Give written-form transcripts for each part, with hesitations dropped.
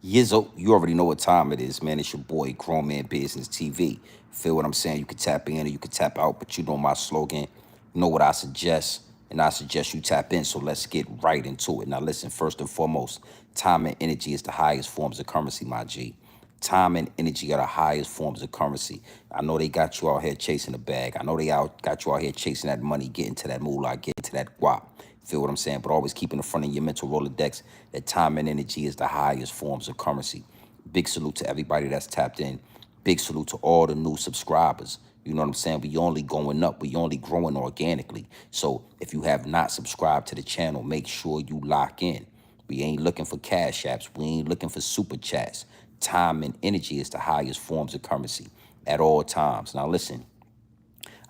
Yizzo, you already know what time it is, man. It's your boy, Grown Man Business TV. Feel what I'm saying? You can tap in or you can tap out, but you know my slogan. You know what I suggest, and I suggest you tap in. So let's get right into it. Now, listen, first and foremost, time and energy is the highest forms of currency, my G. Time and energy are the highest forms of currency. I know they got you out here chasing the bag. I know got you out here chasing that money, getting to that moolah, getting to that guap. Feel what I'm saying? But always keep in the front of your mental Rolodex that time and energy is the highest forms of currency. Big salute to everybody that's tapped in. Big salute to all the new subscribers. You know what I'm saying? We only going up. We only growing organically. So if you have not subscribed to the channel, make sure you lock in. We ain't looking for cash apps. We ain't looking for super chats. Time and energy is the highest forms of currency at all times. Now listen,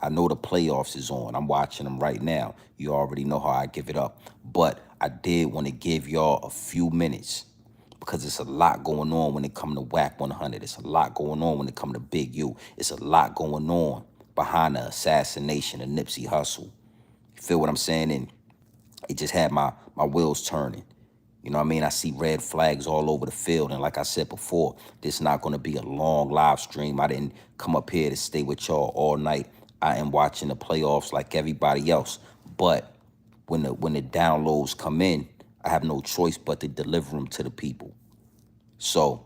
I know the playoffs is on. I'm watching them right now. You already know how I give it up. But I did want to give y'all a few minutes because it's a lot going on when it comes to Wack 100. It's a lot going on when it comes to Big U. It's a lot going on behind the assassination of Nipsey Hussle. You feel what I'm saying? And it just had my wheels turning. You know what I mean? I see red flags all over the field. And like I said before, this is not going to be a long live stream. I didn't come up here to stay with y'all all night. I am watching the playoffs like everybody else. But when the downloads come in, I have no choice but to deliver them to the people. So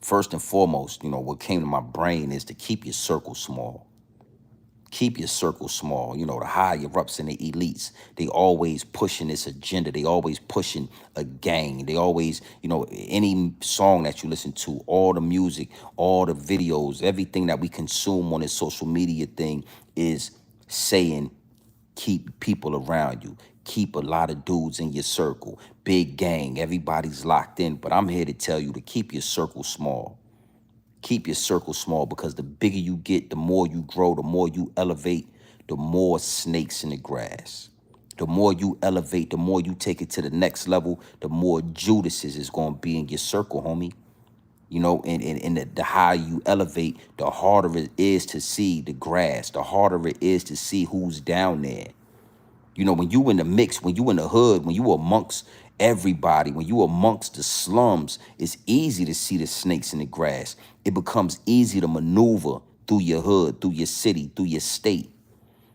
first and foremost, you know, what came to my brain is to keep your circle small. Keep your circle small. You know, the higher ups and the elites, they always pushing this agenda. They always pushing a gang. They always, you know, any song that you listen to, all the music, all the videos, everything that we consume on this social media thing is saying, keep people around you. Keep a lot of dudes in your circle. Big gang. Everybody's locked in. But I'm here to tell you to keep your circle small. Keep your circle small because the bigger you get, the more you grow, the more you elevate, the more snakes in the grass. The more you elevate, the more you take it to the next level, the more Judases is going to be in your circle, homie. You know, and the higher you elevate, the harder it is to see the grass, the harder it is to see who's down there. You know, when you in the mix, when you in the hood, when you amongst everybody, when you amongst the slums, it's easy to see the snakes in the grass. It becomes easy to maneuver through your hood, through your city, through your state,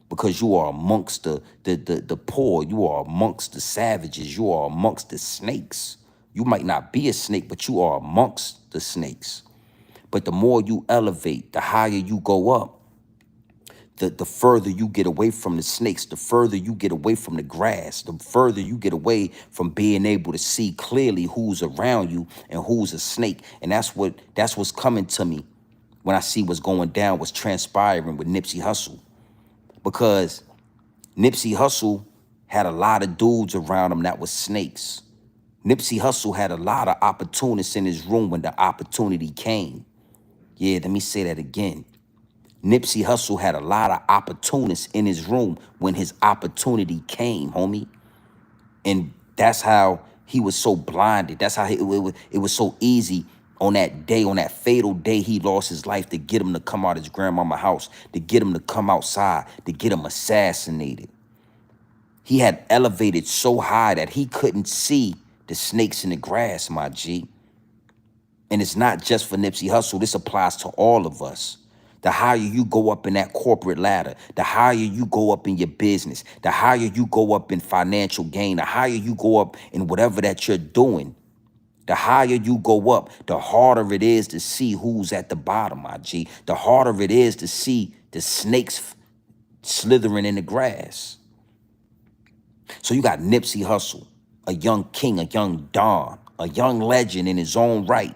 because you are amongst the poor, you are amongst the savages, you are amongst the snakes. You might not be a snake, but you are amongst the snakes. But the more you elevate, the higher you go up, the further you get away from the snakes, the further you get away from the grass, the further you get away from being able to see clearly who's around you and who's a snake. And that's what's coming to me when I see what's going down, what's transpiring with Nipsey Hussle. Because Nipsey Hussle had a lot of dudes around him that was snakes. Nipsey Hussle had a lot of opportunists in his room when the opportunity came. Yeah, let me say that again. Nipsey Hussle had a lot of opportunists in his room when his opportunity came, homie. And that's how he was so blinded. That's how it was so easy on that day, on that fatal day he lost his life, to get him to come out his grandmama's house, to get him to come outside, to get him assassinated. He had elevated so high that he couldn't see the snakes in the grass, my G. And it's not just for Nipsey Hussle. This applies to all of us. The higher you go up in that corporate ladder, the higher you go up in your business, the higher you go up in financial gain, the higher you go up in whatever that you're doing, the higher you go up, the harder it is to see who's at the bottom, my G. The harder it is to see the snakes slithering in the grass. So you got Nipsey Hussle, a young king, a young Don, a young legend in his own right.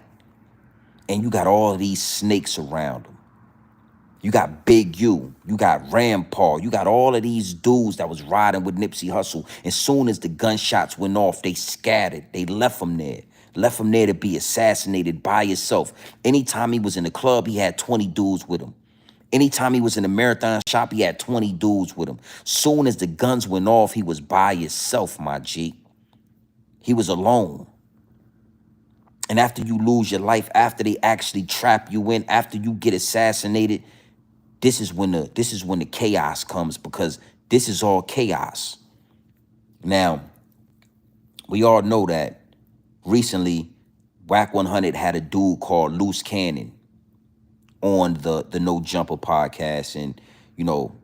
And you got all of these snakes around him. You got Big U, you got Rampart, you got all of these dudes that was riding with Nipsey Hussle. As soon as the gunshots went off, they scattered. They left him there. Left him there to be assassinated by himself. Anytime he was in the club, he had 20 dudes with him. Anytime he was in the marathon shop, he had 20 dudes with him. Soon as the guns went off, he was by himself, my G. He was alone. And after you lose your life, after they actually trap you in, after you get assassinated, this is when the chaos comes, because this is all chaos. Now, we all know that recently Wack 100 had a dude called Luce Canon on the No Jumper podcast, and you know,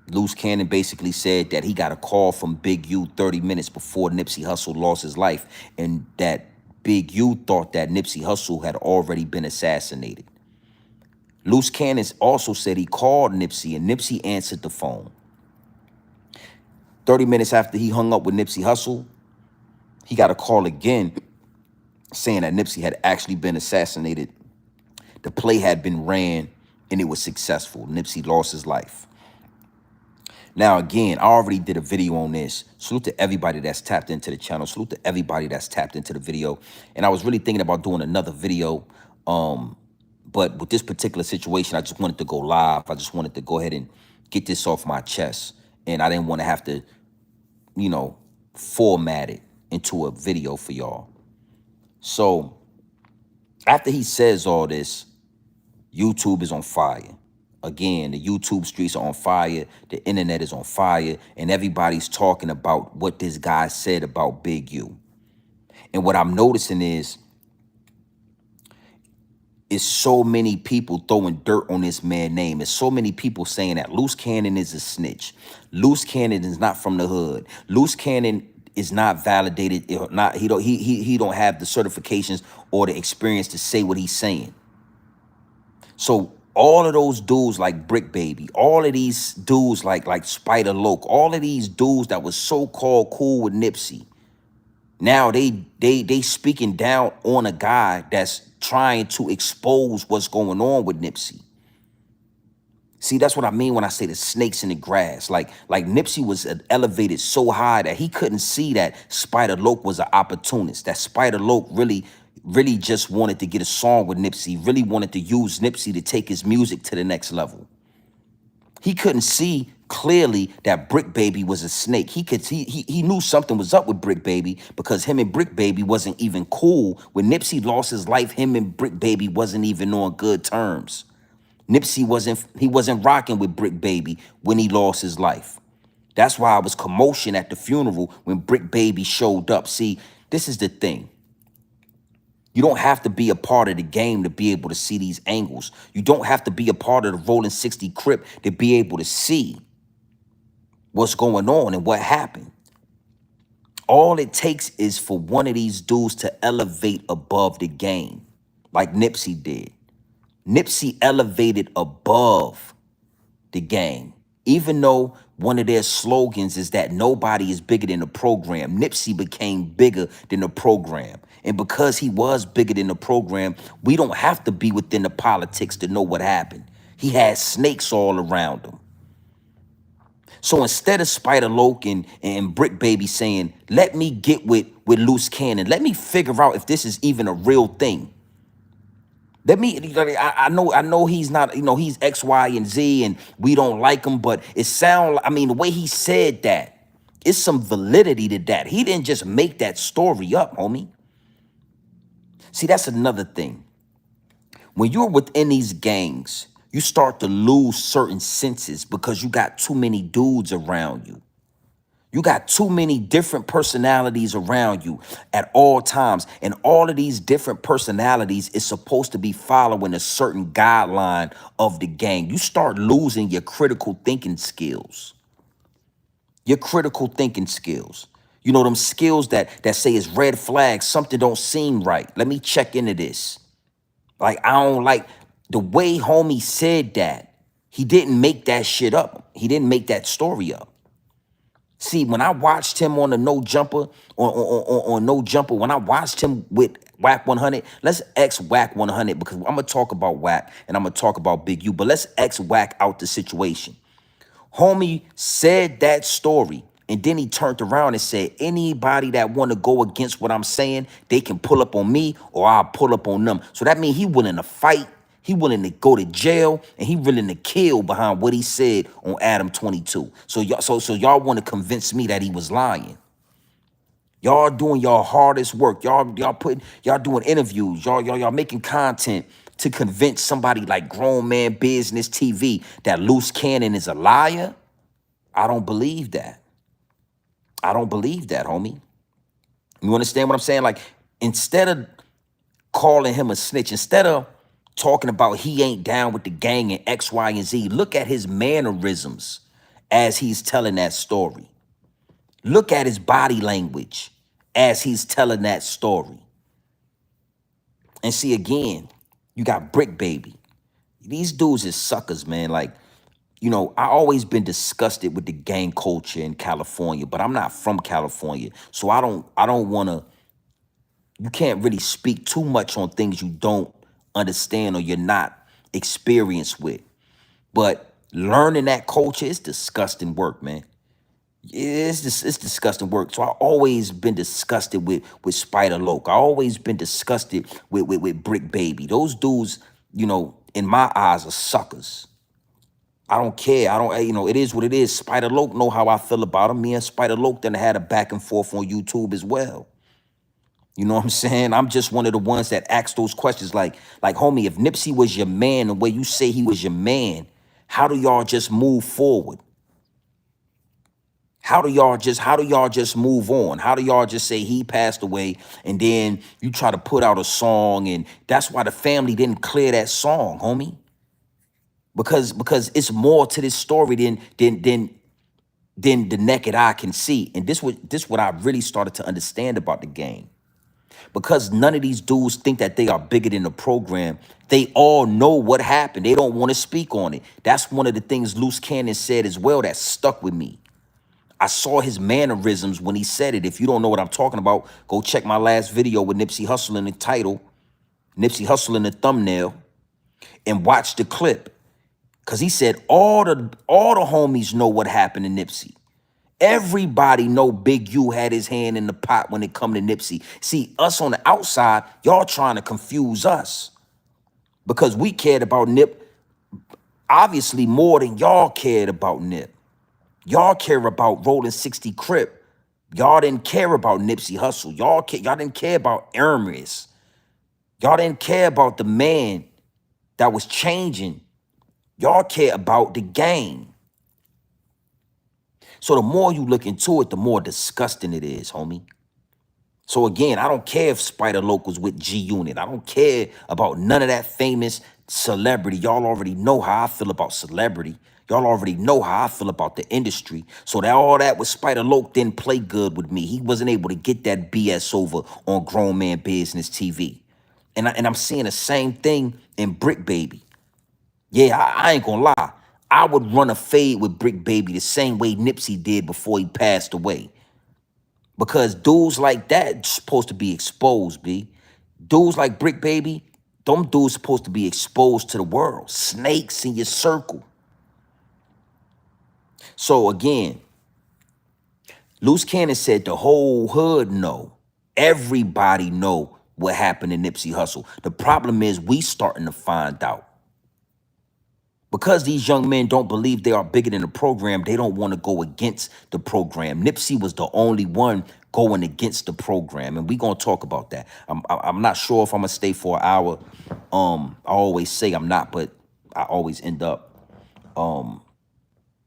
Luce Cannon basically said that he got a call from Big U 30 minutes before Nipsey Hussle lost his life, and that Big U thought that Nipsey Hussle had already been assassinated. Luce Cannon also said he called Nipsey, and Nipsey answered the phone. 30 minutes after he hung up with Nipsey Hussle, he got a call again saying that Nipsey had actually been assassinated. The play had been ran, and it was successful. Nipsey lost his life. Now, again, I already did a video on this. Salute to everybody that's tapped into the channel. Salute to everybody that's tapped into the video. And I was really thinking about doing another video. But with this particular situation, I just wanted to go live. I just wanted to go ahead and get this off my chest. And I didn't want to have to, you know, format it into a video for y'all. So after he says all this, YouTube is on fire. Again, the YouTube streets are on fire. The internet is on fire. And everybody's talking about what this guy said about Big U. And what I'm noticing is so many people throwing dirt on this man's name. There's so many people saying that Luce Cannon is a snitch. Luce Cannon is not from the hood. Luce Cannon is not validated. He don't have the certifications or the experience to say what he's saying. So all of those dudes like Brick Baby, all of these dudes like Spider Loke, all of these dudes that was so-called cool with Nipsey, now they speaking down on a guy that's trying to expose what's going on with Nipsey. See, that's what I mean when I say the snakes in the grass. Like Nipsey was elevated so high that he couldn't see that Spider Loke was an opportunist, that Spider Loke really just wanted to get a song with Nipsey, really wanted to use Nipsey to take his music to the next level. He couldn't see clearly that Brick Baby was a snake. He knew something was up with Brick Baby because him and Brick Baby wasn't even cool. When Nipsey lost his life, him and Brick Baby wasn't even on good terms. Nipsey wasn't rocking with Brick Baby when he lost his life. That's why I was commotion at the funeral when Brick Baby showed up. See, this is the thing. You don't have to be a part of the game to be able to see these angles. You don't have to be a part of the Rolling 60 Crip to be able to see what's going on and what happened. All it takes is for one of these dudes to elevate above the game, like Nipsey did. Nipsey elevated above the game. Even though one of their slogans is that nobody is bigger than the program, Nipsey became bigger than the program. And because he was bigger than the program, we don't have to be within the politics to know what happened. He had snakes all around him. So instead of Spider Loke and Brick Baby saying, let me get with Luce Cannon, let me figure out if this is even a real thing. I know he's not, he's X, Y, and Z, and we don't like him, but the way he said that, it's some validity to that. He didn't just make that story up, homie. See, that's another thing. When you're within these gangs, you start to lose certain senses because you got too many dudes around you. You got too many different personalities around you at all times. And all of these different personalities is supposed to be following a certain guideline of the gang. You start losing your critical thinking skills. Your critical thinking skills. You know, them skills that say it's red flags, something don't seem right. Let me check into this. Like, I don't like the way homie said that. He didn't make that shit up. He didn't make that story up. See, when I watched him on the No Jumper, on No Jumper, when I watched him with Wack 100, let's X Wack 100 because I'm going to talk about Wack and I'm going to talk about Big U, but let's X Wack out the situation. Homie said that story, and then he turned around and said, anybody that want to go against what I'm saying, they can pull up on me or I'll pull up on them. So that means he willing to fight, he willing to go to jail, and he willing to kill behind what he said on Adam 22. So y'all want to convince me that he was lying. Y'all doing y'all hardest work. Y'all doing interviews. Y'all making content to convince somebody like Grown Man Business TV that Luce Cannon is a liar. I don't believe that. I don't believe that, homie. You understand what I'm saying? Like, instead of calling him a snitch. Instead of talking about he ain't down with the gang and X, Y, and Z, look at his mannerisms as he's telling that story. Look at his body language as he's telling that story. And see, again, you got Brick Baby. These dudes is suckers, man. Like, you know, I always been disgusted with the gang culture in California, but I'm not from California. So I don't want to, you can't really speak too much on things you don't understand or you're not experienced with. But learning that culture is disgusting work, man. It's disgusting work. So I always been disgusted with Spider Loc. I always been disgusted with Brick Baby. Those dudes, you know, in my eyes are suckers. I don't care. I don't, you know, it is what it is. Spider Loc know how I feel about him. Me and Spider Loc then had a back and forth on YouTube as well. You know what I'm saying? I'm just one of the ones that ask those questions like, homie, if Nipsey was your man, the way you say he was your man, how do y'all just move forward? How do y'all just move on? How do y'all just say he passed away and then you try to put out a song and that's why the family didn't clear that song, homie? Because it's more to this story than the naked eye can see. And this what I really started to understand about the game. Because none of these dudes think that they are bigger than the program. They all know what happened. They don't want to speak on it. That's one of the things Luce Canon said as well that stuck with me. I saw his mannerisms when he said it. If you don't know what I'm talking about, go check my last video with Nipsey Hussle in the title, Nipsey Hussle in the thumbnail, and watch the clip. Because he said all the homies know what happened to Nipsey. Everybody know Big U had his hand in the pot when it come to Nipsey. See, us on the outside, y'all trying to confuse us. Because we cared about Nip, obviously more than y'all cared about Nip. Y'all care about Rolling 60 Crip. Y'all didn't care about Nipsey Hussle. Y'all didn't care about Hermes. Y'all didn't care about the man that was changing. Y'all care about the game. So the more you look into it, the more disgusting it is, homie. So again, I don't care if Spider Loc was with G Unit. I don't care about none of that famous celebrity. Y'all already know how I feel about celebrity. Y'all already know how I feel about the industry. So that all that with Spider Loc didn't play good with me. He wasn't able to get that BS over on Grown Man Business TV. And I'm seeing the same thing in Brick Baby. Yeah, I ain't gonna lie. I would run a fade with Brick Baby the same way Nipsey did before he passed away. Because dudes like that supposed to be exposed, B. Dudes like Brick Baby, them dudes supposed to be exposed to the world. Snakes in your circle. So again, Luce Canon said the whole hood know. Everybody know what happened to Nipsey Hussle. The problem is we starting to find out. Because these young men don't believe they are bigger than the program, they don't want to go against the program. Nipsey was the only one going against the program, and we're going to talk about that. I'm not sure if I'm going to stay for an hour. I always say I'm not, but I always end up.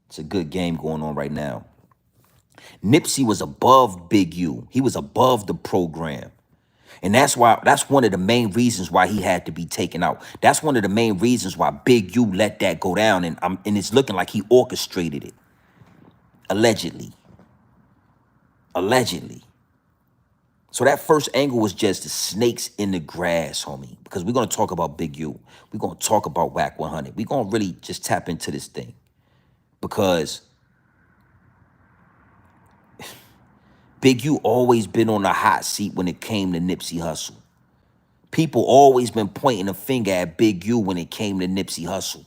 It's a good game going on right now. Nipsey was above Big U. He was above the program. And that's one of the main reasons why he had to be taken out. That's one of the main reasons why Big U let that go down. And it's looking like he orchestrated it. Allegedly. Allegedly. So that first angle was just the snakes in the grass, homie. Because we're going to talk about Big U. We're going to talk about Wack 100. We're going to really just tap into this thing. Because Big U always been on the hot seat when it came to Nipsey Hussle. People always been pointing a finger at Big U when it came to Nipsey Hussle.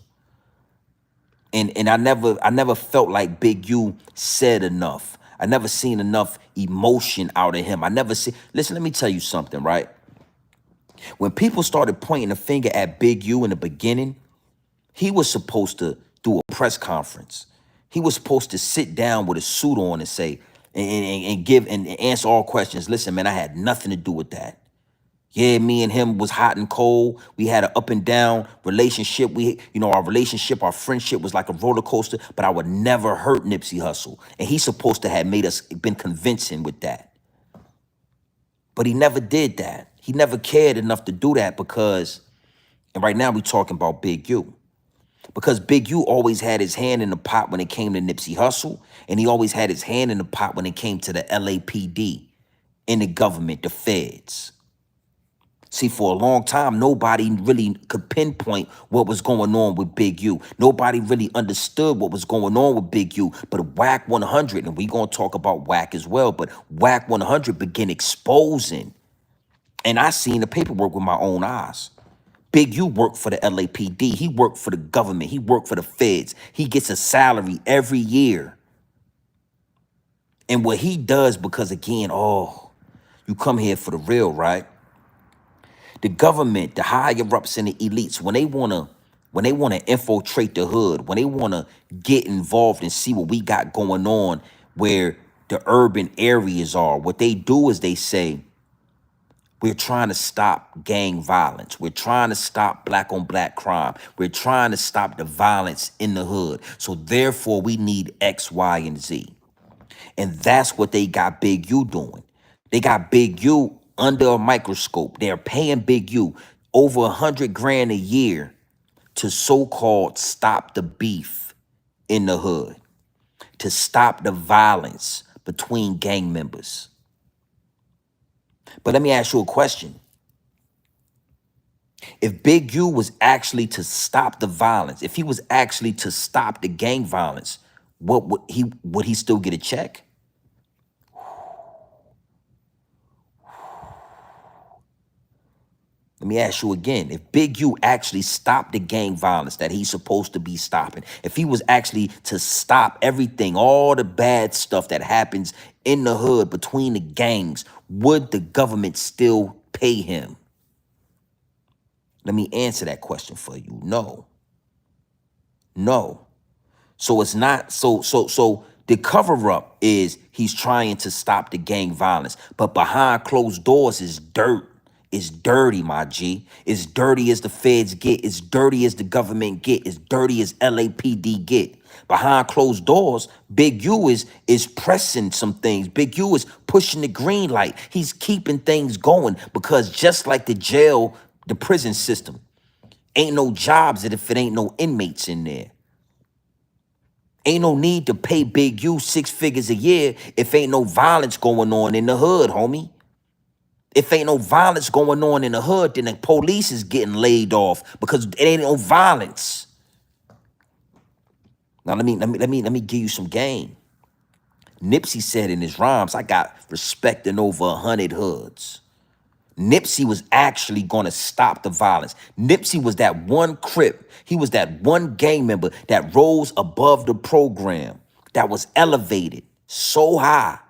And I never felt like Big U said enough. I never seen enough emotion out of him. Listen, let me tell you something, right? When people started pointing a finger at Big U in the beginning, he was supposed to do a press conference. He was supposed to sit down with a suit on and say, and give and answer all questions. Listen, man, I had nothing to do with that. Yeah, me and him was hot and cold. We had an up and down relationship. Our relationship, our friendship was like a roller coaster, but I would never hurt Nipsey Hussle. And he's supposed to have been convincing with that. But he never did that. He never cared enough to do that because, and right now we talking about Big U. Because Big U always had his hand in the pot when it came to Nipsey Hussle, and he always had his hand in the pot when it came to the LAPD, in the government, the feds. See, for a long time, nobody really could pinpoint what was going on with Big U. Nobody really understood what was going on with Big U. But Wack 100, and we going to talk about Wack as well, but Wack 100 began exposing. And I seen the paperwork with my own eyes. Big U worked for the LAPD. He worked for the government. He worked for the feds. He gets a salary every year. And what he does, because again, oh, you come here for the real, right? The government, the higher ups and the elites, when they wanna infiltrate the hood, when they wanna get involved and see what we got going on where the urban areas are, what they do is they say, we're trying to stop gang violence. We're trying to stop black on black crime. We're trying to stop the violence in the hood. So therefore we need X, Y, and Z. And that's what they got Big U doing. They got Big U under a microscope. They're paying Big U over 100 grand a year to so-called stop the beef in the hood, to stop the violence between gang members. But let me ask you a question. If Big U was actually to stop the violence, if he was actually to stop the gang violence, what would he still get a check? Let me ask you again. If Big U actually stopped the gang violence that he's supposed to be stopping, if he was actually to stop everything, all the bad stuff that happens in the hood between the gangs, would the government still pay him? Let me answer that question for you. No. No. So it's not so the cover up is he's trying to stop the gang violence, but behind closed doors is dirt. It's dirty, my G. It's dirty as the feds get. It's dirty as the government get. It's dirty as LAPD get. Behind closed doors, Big U is pressing some things. Big U is pushing the green light. He's keeping things going because just like the jail, the prison system, ain't no jobs if it ain't no inmates in there. Ain't no need to pay Big U 6 figures a year if ain't no violence going on in the hood, homie. If ain't no violence going on in the hood, then the police is getting laid off because it ain't no violence. Now let me give you some game. Nipsey said in his rhymes, I got respect in over 100 hoods. Nipsey was actually going to stop the violence. Nipsey was that one Crip. He was that one gang member that rose above the program, that was elevated so high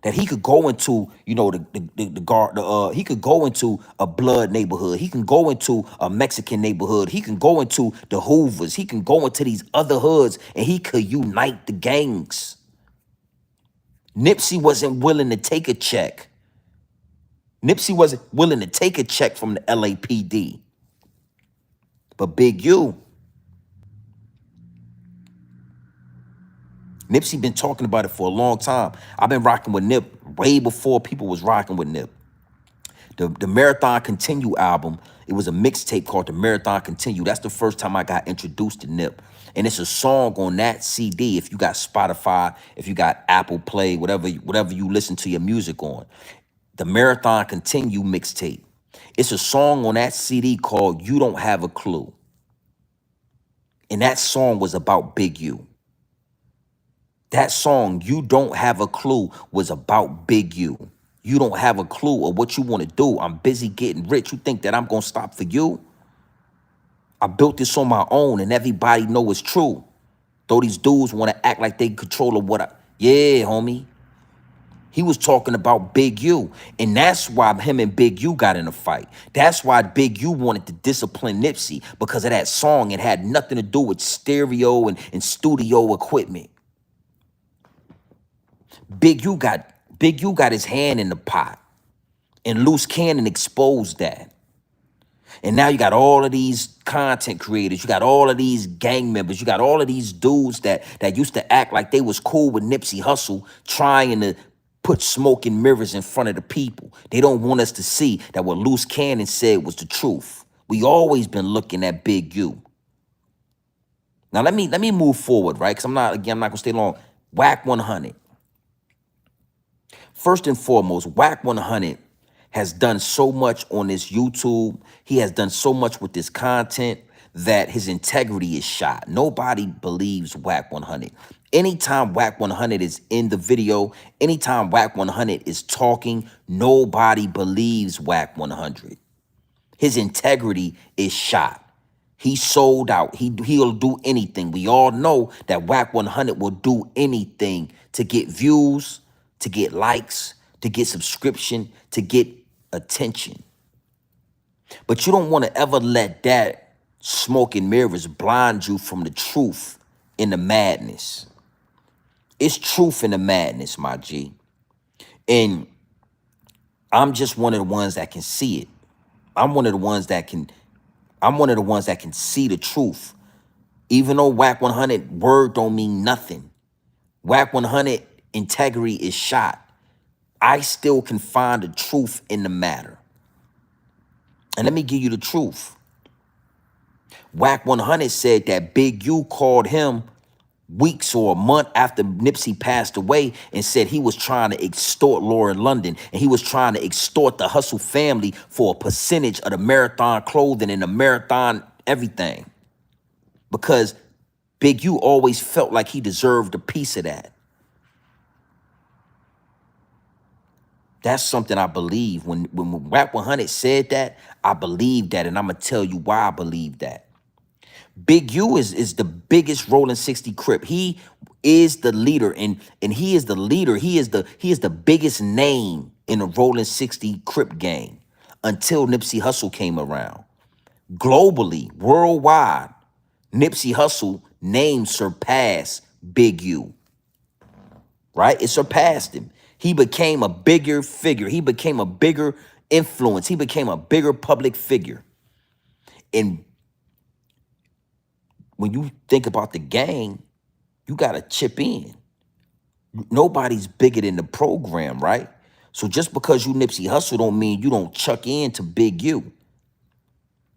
that he could go into, you know, he could go into a blood neighborhood. He can go into a Mexican neighborhood. He can go into the Hoovers. He can go into these other hoods and he could unite the gangs. Nipsey wasn't willing to take a check. Nipsey wasn't willing to take a check from the LAPD. But Big U, Nipsey been talking about it for a long time. I've been rocking with Nip way before people was rocking with Nip. The Marathon Continue album, it was a mixtape called The Marathon Continue. That's the first time I got introduced to Nip. And it's a song on that CD, if you got Spotify, if you got Apple Play, whatever you listen to your music on. The Marathon Continue mixtape. It's a song on that CD called You Don't Have a Clue. And that song was about Big U. That song, You Don't Have a Clue, was about Big U. You don't have a clue of what you want to do. I'm busy getting rich. You think that I'm going to stop for you? I built this on my own and everybody know it's true. Though these dudes want to act like they control of what I... Yeah, homie. He was talking about Big U. And that's why him and Big U got in a fight. That's why Big U wanted to discipline Nipsey, because of that song. It had nothing to do with stereo and studio equipment. Big U got his hand in the pot. And Luce Canon exposed that. And now you got all of these content creators. You got all of these gang members. You got all of these dudes that used to act like they was cool with Nipsey Hussle, trying to put smoke and mirrors in front of the people. They don't want us to see that what Luce Canon said was the truth. We always been looking at Big U. Now let me move forward, right? Because I'm not gonna stay long. Wack 100. First and foremost, Wack 100 has done so much on this YouTube. He has done so much with this content that his integrity is shot. Nobody believes Wack 100. Anytime Wack 100 is in the video, anytime Wack 100 is talking, nobody believes Wack 100. His integrity is shot. He sold out. He'll do anything. We all know that Wack 100 will do anything to get views, to get likes, to get subscription, to get attention. But you don't want to ever let that smoke and mirrors blind you from the truth in the madness. It's truth in the madness, my G. And I'm just one of the ones that can see it. I'm one of the ones that can see the truth. Even though Wack 100 word don't mean nothing. Wack 100 integrity is shot. I still can find the truth in the matter. And let me give you the truth. Wack 100 said that Big U called him weeks or a month after Nipsey passed away and said he was trying to extort Lauren London and he was trying to extort the Hustle family for a percentage of the marathon clothing and the marathon everything. Because Big U always felt like he deserved a piece of that. That's something I believe. When Wack 100 said that, I believe that, and I'm going to tell you why I believe that. Big U is the biggest Rolling 60 Crip. He is the leader, and he is the leader. He is the biggest name in the Rolling 60 Crip gang until Nipsey Hussle came around. Globally, worldwide, Nipsey Hussle name surpassed Big U. Right? It surpassed him. He became a bigger figure. He became a bigger influence. He became a bigger public figure. And when you think about the gang, you got to chip in. Nobody's bigger than the program, right? So just because you Nipsey Hussle don't mean you don't chuck in to Big U.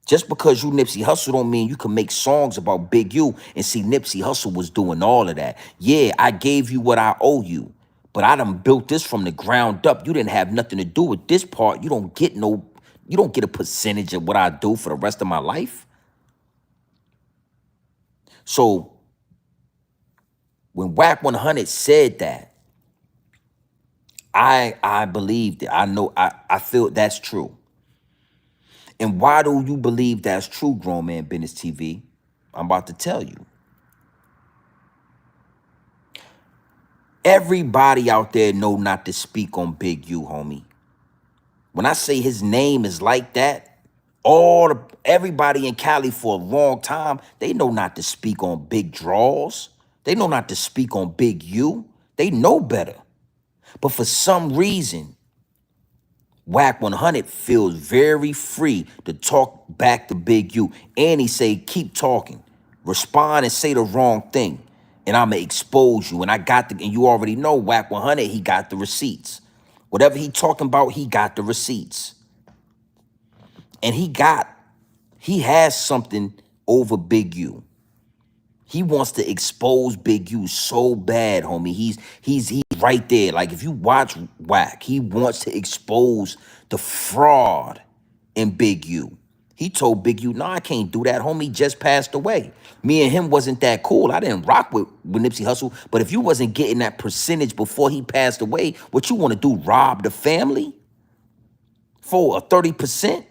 Just because you Nipsey Hussle don't mean you can make songs about Big U and see Nipsey Hussle was doing all of that. Yeah, I gave you what I owe you, but I done built this from the ground up. You didn't have nothing to do with this part. You don't get a percentage of what I do for the rest of my life. So when Wack 100 said that, I believed it. I feel that's true. And why do you believe that's true, Grown Man Business TV? I'm about to tell you. Everybody out there know not to speak on Big U, homie. When I say his name is like that, everybody in Cali for a long time, they know not to speak on big draws. They know not to speak on Big U. They know better. But for some reason, Wack 100 feels very free to talk back to Big U. And he say, keep talking. Respond and say the wrong thing. And I'ma expose you. And and you already know Wack 100, he got the receipts. Whatever he talking about, he got the receipts. And he has something over Big U. He wants to expose Big U so bad, homie. He's right there. Like if you watch Wack, he wants to expose the fraud in Big U. He told Big U, no, I can't do that. Homie just passed away. Me and him wasn't that cool. I didn't rock with Nipsey Hussle. But if you wasn't getting that percentage before he passed away, what you want to do, rob the family for a 30%?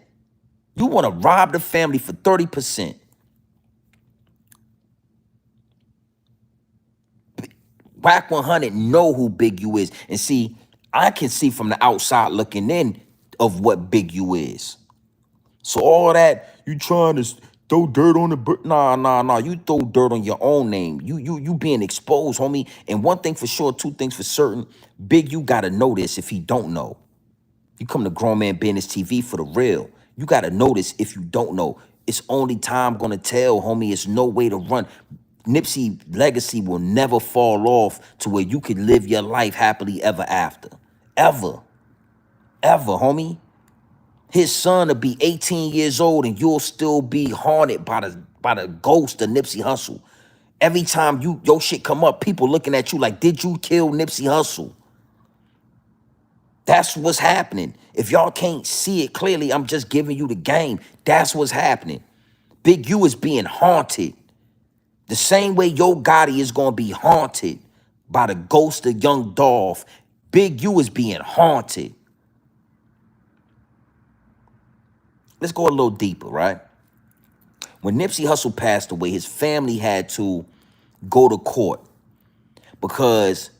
You want to rob the family for 30%. Wack 100 know who Big U is. And see, I can see from the outside looking in of what Big U is. So all that, you trying to throw dirt on the... Nah. You throw dirt on your own name. You being exposed, homie. And one thing for sure, two things for certain, Big U got to know this if he don't know. You come to Grown Man Business TV for the real. You got to know this if you don't know. It's only time going to tell, homie. It's no way to run. Nipsey legacy will never fall off to where you can live your life happily ever after. ever, ever, homie. His son will be 18 years old and you'll still be haunted by the ghost of Nipsey Hussle. Every time your shit come up, people looking at you like, did you kill Nipsey Hussle? That's what's happening. If y'all can't see it clearly, I'm just giving you the game. That's what's happening. Big U is being haunted. The same way Yo Gotti is going to be haunted by the ghost of Young Dolph. Big U is being haunted. Let's go a little deeper, right? When Nipsey Hussle passed away, his family had to go to court because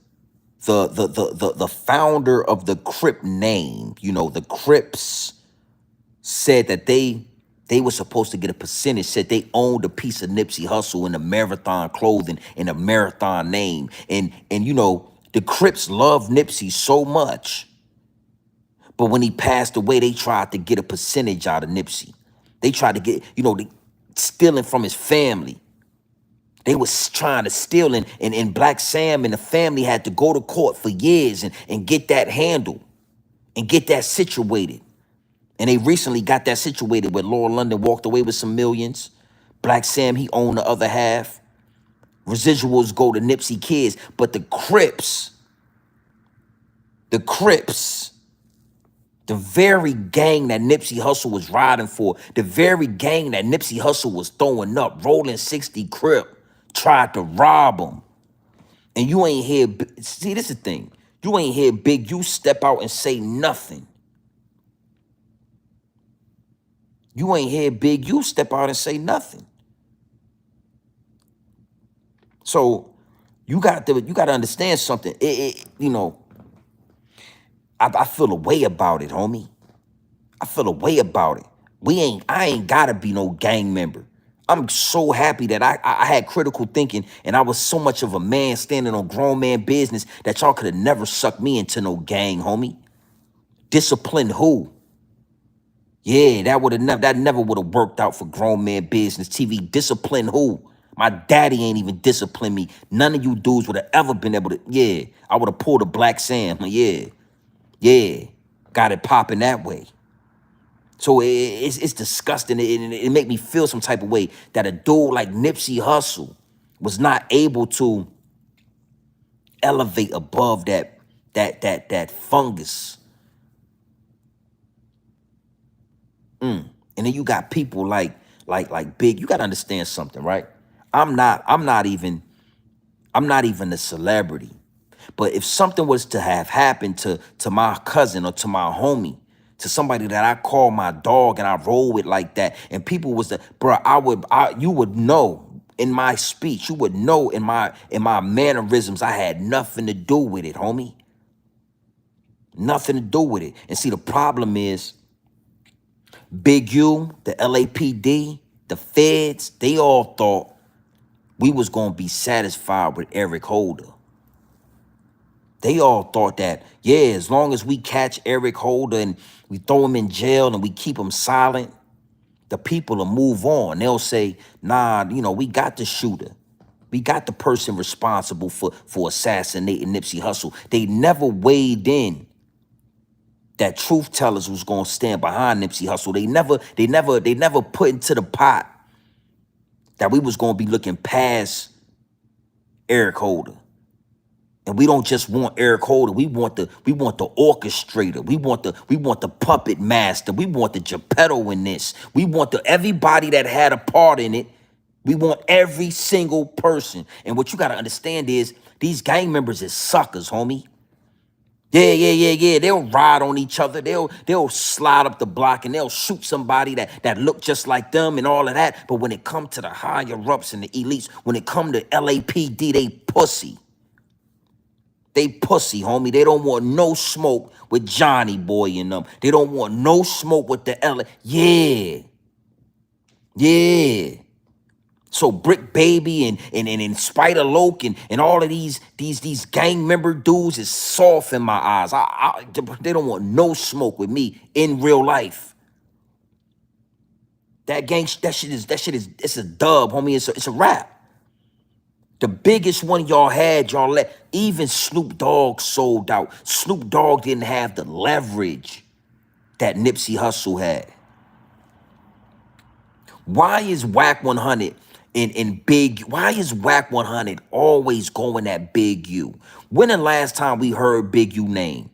the founder of the Crip name, you know, the Crips, said that they were supposed to get a percentage, said they owned a piece of Nipsey Hussle in the Marathon clothing and a Marathon name. And you know, the Crips loved Nipsey so much, but when he passed away, they tried to get a percentage out of Nipsey. They tried to get, you know, stealing from his family. They was trying to steal, and Black Sam and the family had to go to court for years and get that handled and get that situated. And they recently got that situated where Laura London walked away with some millions. Black Sam, he owned the other half. Residuals go to Nipsey kids. But the Crips, the very gang that Nipsey Hussle was riding for, the very gang that Nipsey Hussle was throwing up, Rolling 60 Crip, tried to rob him. And you ain't hear, see, this is the thing. You ain't hear Big U step out and say nothing. You ain't hear Big U step out and say nothing. So you got to understand something. You know, I feel a way about it, homie. I feel a way about it. I ain't gotta be no gang member. I'm so happy that I had critical thinking and I was so much of a man standing on grown man business that y'all could have never sucked me into no gang, homie. Discipline who? Yeah, that never would have worked out for grown man business TV. Discipline who? My daddy ain't even disciplined me. None of you dudes would have ever been able to. Yeah, I would have pulled a Black Sam. Yeah, got it popping that way. So it's disgusting. It make me feel some type of way that a dude like Nipsey Hussle was not able to elevate above that fungus. And then you got people like Big. You got to understand something, right? I'm not even a celebrity. But if something was to have happened to my cousin or to my homie, to somebody that I call my dog and I roll with like that, and people was the bro, you would know in my speech, you would know in my mannerisms, I had nothing to do with it, homie. Nothing to do with it. And see, the problem is Big U, the LAPD, the feds, they all thought we was gonna be satisfied with Eric Holder. They all thought that, yeah, as long as we catch Eric Holder and we throw him in jail and we keep him silent, the people will move on. They'll say, nah, you know, we got the shooter. We got the person responsible for assassinating Nipsey Hussle. They never weighed in that truth tellers was gonna stand behind Nipsey Hussle. They never put into the pot that we was gonna be looking past Eric Holder. And we don't just want Eric Holder. We want the orchestrator. We want the puppet master. We want the Geppetto in this. We want everybody that had a part in it. We want every single person. And what you gotta understand is these gang members is suckers, homie. Yeah. They'll ride on each other. They'll slide up the block and they'll shoot somebody that look just like them and all of that. But when it come to the higher ups and the elites, when it come to LAPD, they pussy. They pussy, homie. They don't want no smoke with Johnny Boy in them. They don't want no smoke with the LA. Yeah. So Brick Baby and Spider Loke and all of these gang member dudes is soft in my eyes. They don't want no smoke with me in real life. That shit is it's a dub, homie. It's a rap. The biggest one y'all had, y'all let, even Snoop Dogg sold out. Snoop Dogg didn't have the leverage that Nipsey Hussle had. Why is Wack 100 in Big, why is Wack 100 always going at Big U? When the last time we heard Big U name?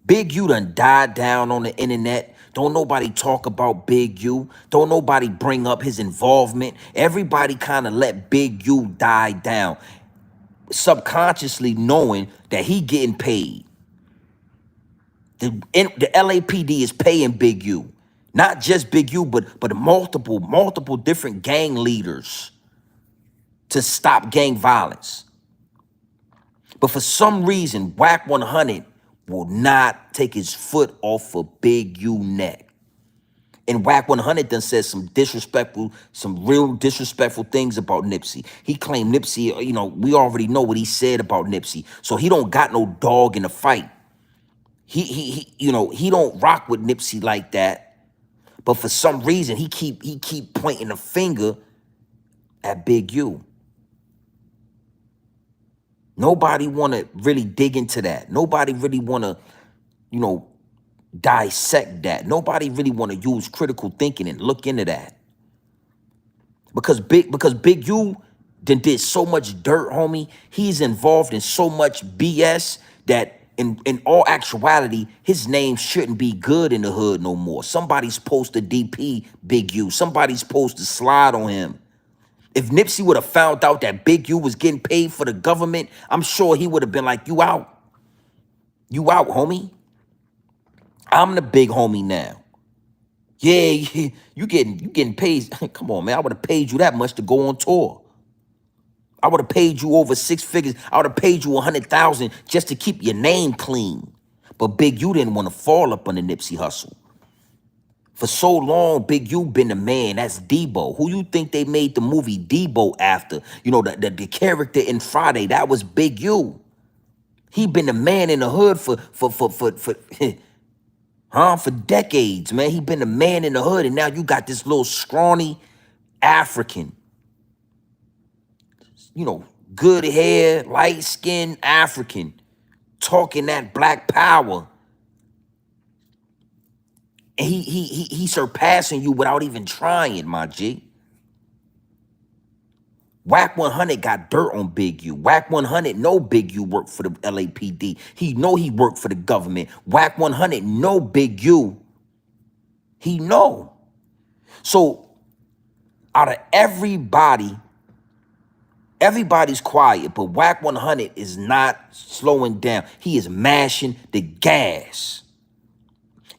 Big U done died down on the internet. Don't nobody talk about Big U. Don't nobody bring up his involvement. Everybody kind of let Big U die down, subconsciously knowing that he getting paid. The LAPD is paying Big U. Not just Big U, but multiple different gang leaders to stop gang violence. But for some reason, Wack 100 will not take his foot off of Big U neck. And Wack 100 done said some real disrespectful things about Nipsey. He claimed Nipsey, you know, we already know what he said about Nipsey. So he don't got no dog in the fight. He you know, he don't rock with Nipsey like that. But for some reason, he keep pointing the finger at Big U. Nobody want to really dig into that. Nobody really want to, you know, dissect that. Nobody really want to use critical thinking and look into that. Because Big U did so much dirt, homie. He's involved in so much BS that in all actuality, his name shouldn't be good in the hood no more. Somebody's supposed to DP Big U. Somebody's supposed to slide on him. If Nipsey would have found out that Big U was getting paid for the government, I'm sure he would have been like, you out. You out, homie. I'm the big homie now. Yeah, you getting paid. Come on, man. I would have paid you that much to go on tour. I would have paid you over 6 figures. I would have paid you 100,000 just to keep your name clean. But Big U didn't want to fall up on the Nipsey Hussle. For so long, Big U been the man. That's Debo. Who you think they made the movie Debo after? You know, the character in Friday, that was Big U. He been the man in the hood for for decades, man. He been the man in the hood, and now you got this little scrawny African, you know, good hair, light-skinned African, talking that black power. And he surpassing you without even trying, my G. Wack 100 got dirt on Big U. Wack 100 know Big U worked for the LAPD. He know he worked for the government. Wack 100 know Big U. He know. So out of everybody, everybody's quiet, but Wack 100 is not slowing down. He is mashing the gas.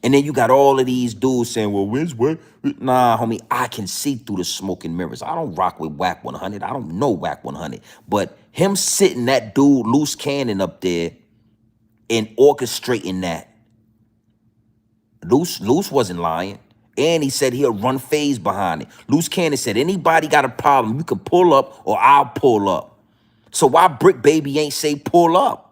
And then you got all of these dudes saying, well, where's what? Nah, homie, I can see through the smoke and mirrors. I don't rock with Wack 100. I don't know Wack 100. But him sitting that dude, Luce Canon, up there and orchestrating that. Luce wasn't lying. And he said he'll run phase behind it. Luce Canon said, anybody got a problem, you can pull up or I'll pull up. So why Brick Baby ain't say pull up?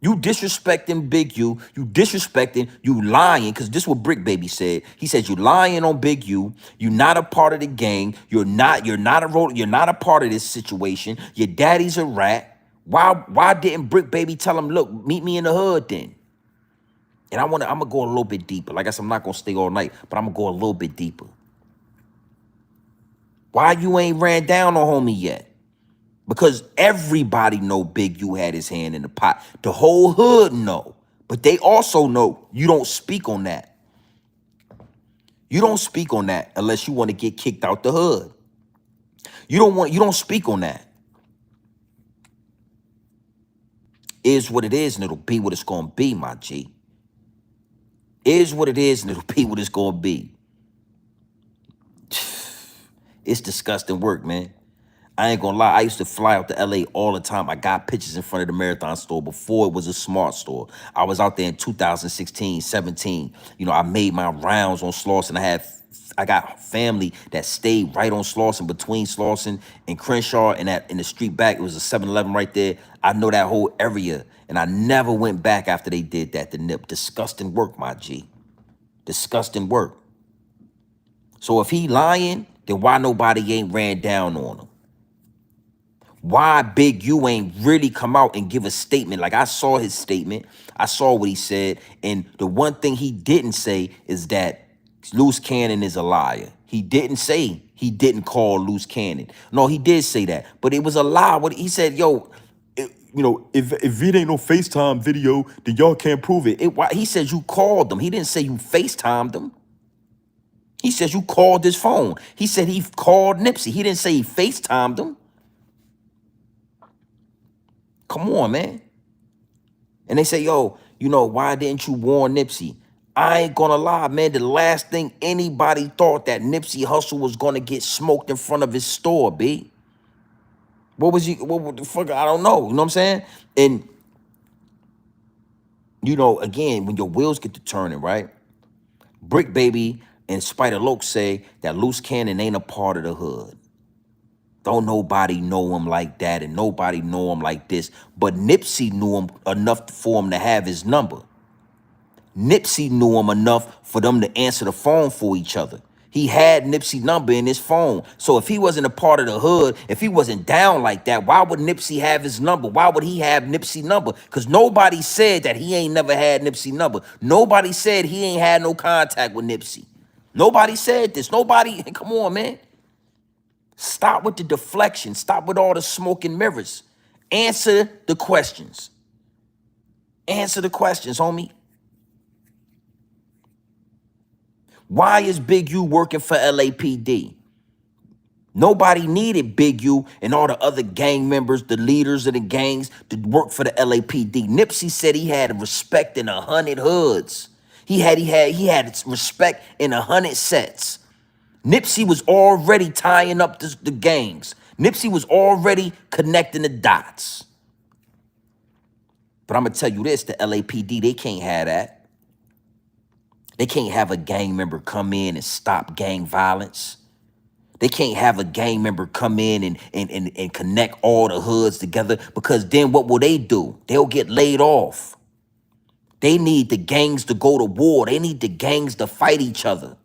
You disrespecting Big U, you disrespecting, you lying, because this is what Brick Baby said. He said you lying on Big U, you're not a part of the gang, you're not a part of this situation, your daddy's a rat. Why didn't Brick Baby tell him, look, meet me in the hood then? And I'm gonna go a little bit deeper. Like I said, I'm not gonna stay all night, but I'm gonna go a little bit deeper. Why you ain't ran down on homie yet? Because everybody know Big U had his hand in the pot. The whole hood know. But they also know you don't speak on that. You don't speak on that unless you want to get kicked out the hood. You don't speak on that. Is what it is, and it'll be what it's gonna be, my G. Is what it is, and it'll be what it's gonna be. It's disgusting work, man. I ain't gonna lie, I used to fly out to LA all the time. I got pictures in front of the Marathon store before it was a smart store. I was out there in 2016, 17. You know, I made my rounds on Slauson. I got family that stayed right on Slauson, between Slauson and Crenshaw, and in the street back, it was a 7-Eleven right there. I know that whole area, and I never went back after they did that, the Nip. Disgusting work, my G. Disgusting work. So if he lying, then why nobody ain't ran down on him? Why Big U ain't really come out and give a statement? Like, I saw his statement, I saw what he said, and the one thing he didn't say is that Luce Cannon is a liar. He didn't say he didn't call Luce Cannon. No, he did say that, but it was a lie. What he said, yo, if it ain't no FaceTime video, then y'all can't prove it. He said you called them. He didn't say you FaceTimed them. He says you called his phone. He said he called Nipsey. He didn't say he FaceTimed him. Come on, man. And they say, yo, why didn't you warn Nipsey? I ain't gonna lie, man. The last thing anybody thought that Nipsey Hussle was gonna get smoked in front of his store, B. What the fuck? I don't know. You know what I'm saying? And, again, when your wheels get to turning, right? Brick Baby and Spider Loke say that Luce Cannon ain't a part of the hood. Don't nobody know him like that, and nobody know him like this. But Nipsey knew him enough for him to have his number. Nipsey knew him enough for them to answer the phone for each other. He had Nipsey number in his phone. So if he wasn't a part of the hood, if he wasn't down like that, why would Nipsey have his number? Why would he have Nipsey number? Because nobody said that he ain't never had Nipsey number. Nobody said he ain't had no contact with Nipsey. Nobody said this. Nobody, come on, man. Stop with the deflection. Stop with all the smoke and mirrors. Answer the questions. Answer the questions, homie. Why is Big U working for LAPD? Nobody needed Big U and all the other gang members, the leaders of the gangs, to work for the LAPD. Nipsey said he had respect in 100 hoods. He had respect in 100 sets. Nipsey was already tying up the gangs. Nipsey was already connecting the dots. But I'm gonna tell you this: the LAPD, they can't have that. They can't have a gang member come in and stop gang violence. They can't have a gang member come in and connect all the hoods together, because then what will they do? They'll get laid off. They need the gangs to go to war. They need the gangs to fight each other.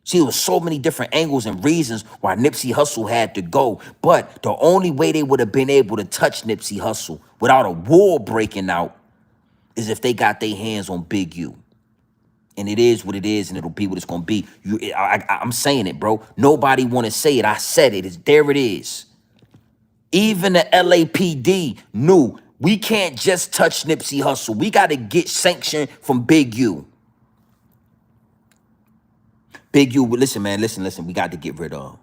See, there was so many different angles and reasons why Nipsey Hussle had to go. But the only way they would have been able to touch Nipsey Hussle without a war breaking out is if they got their hands on Big U. And it is what it is, and it'll be what it's gonna be. I'm saying it, bro. Nobody want to say it. I said it. There it is. Even the LAPD knew we can't just touch Nipsey Hussle. We got to get sanction from Big U. Big U, listen, man, listen. We got to get rid of him.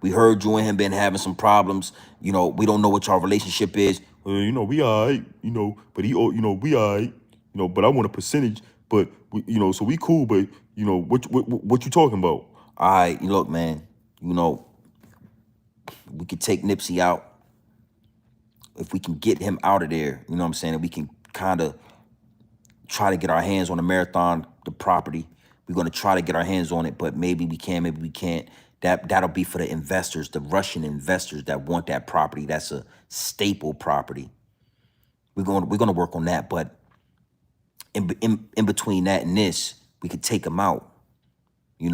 We heard you and him been having some problems. We don't know what your relationship is. We all right, but we all right, but I want a percentage. But, so we cool, but, what you talking about? All right, look, man, we could take Nipsey out. If we can get him out of there, you know what I'm saying, and we can kind of try to get our hands on the marathon, the property. We're going to try to get our hands on it, but maybe we can, maybe we can't. That'll be for the investors, the Russian investors that want that property. That's a staple property. We're going to work on that, but in between that and this, we could take him out. We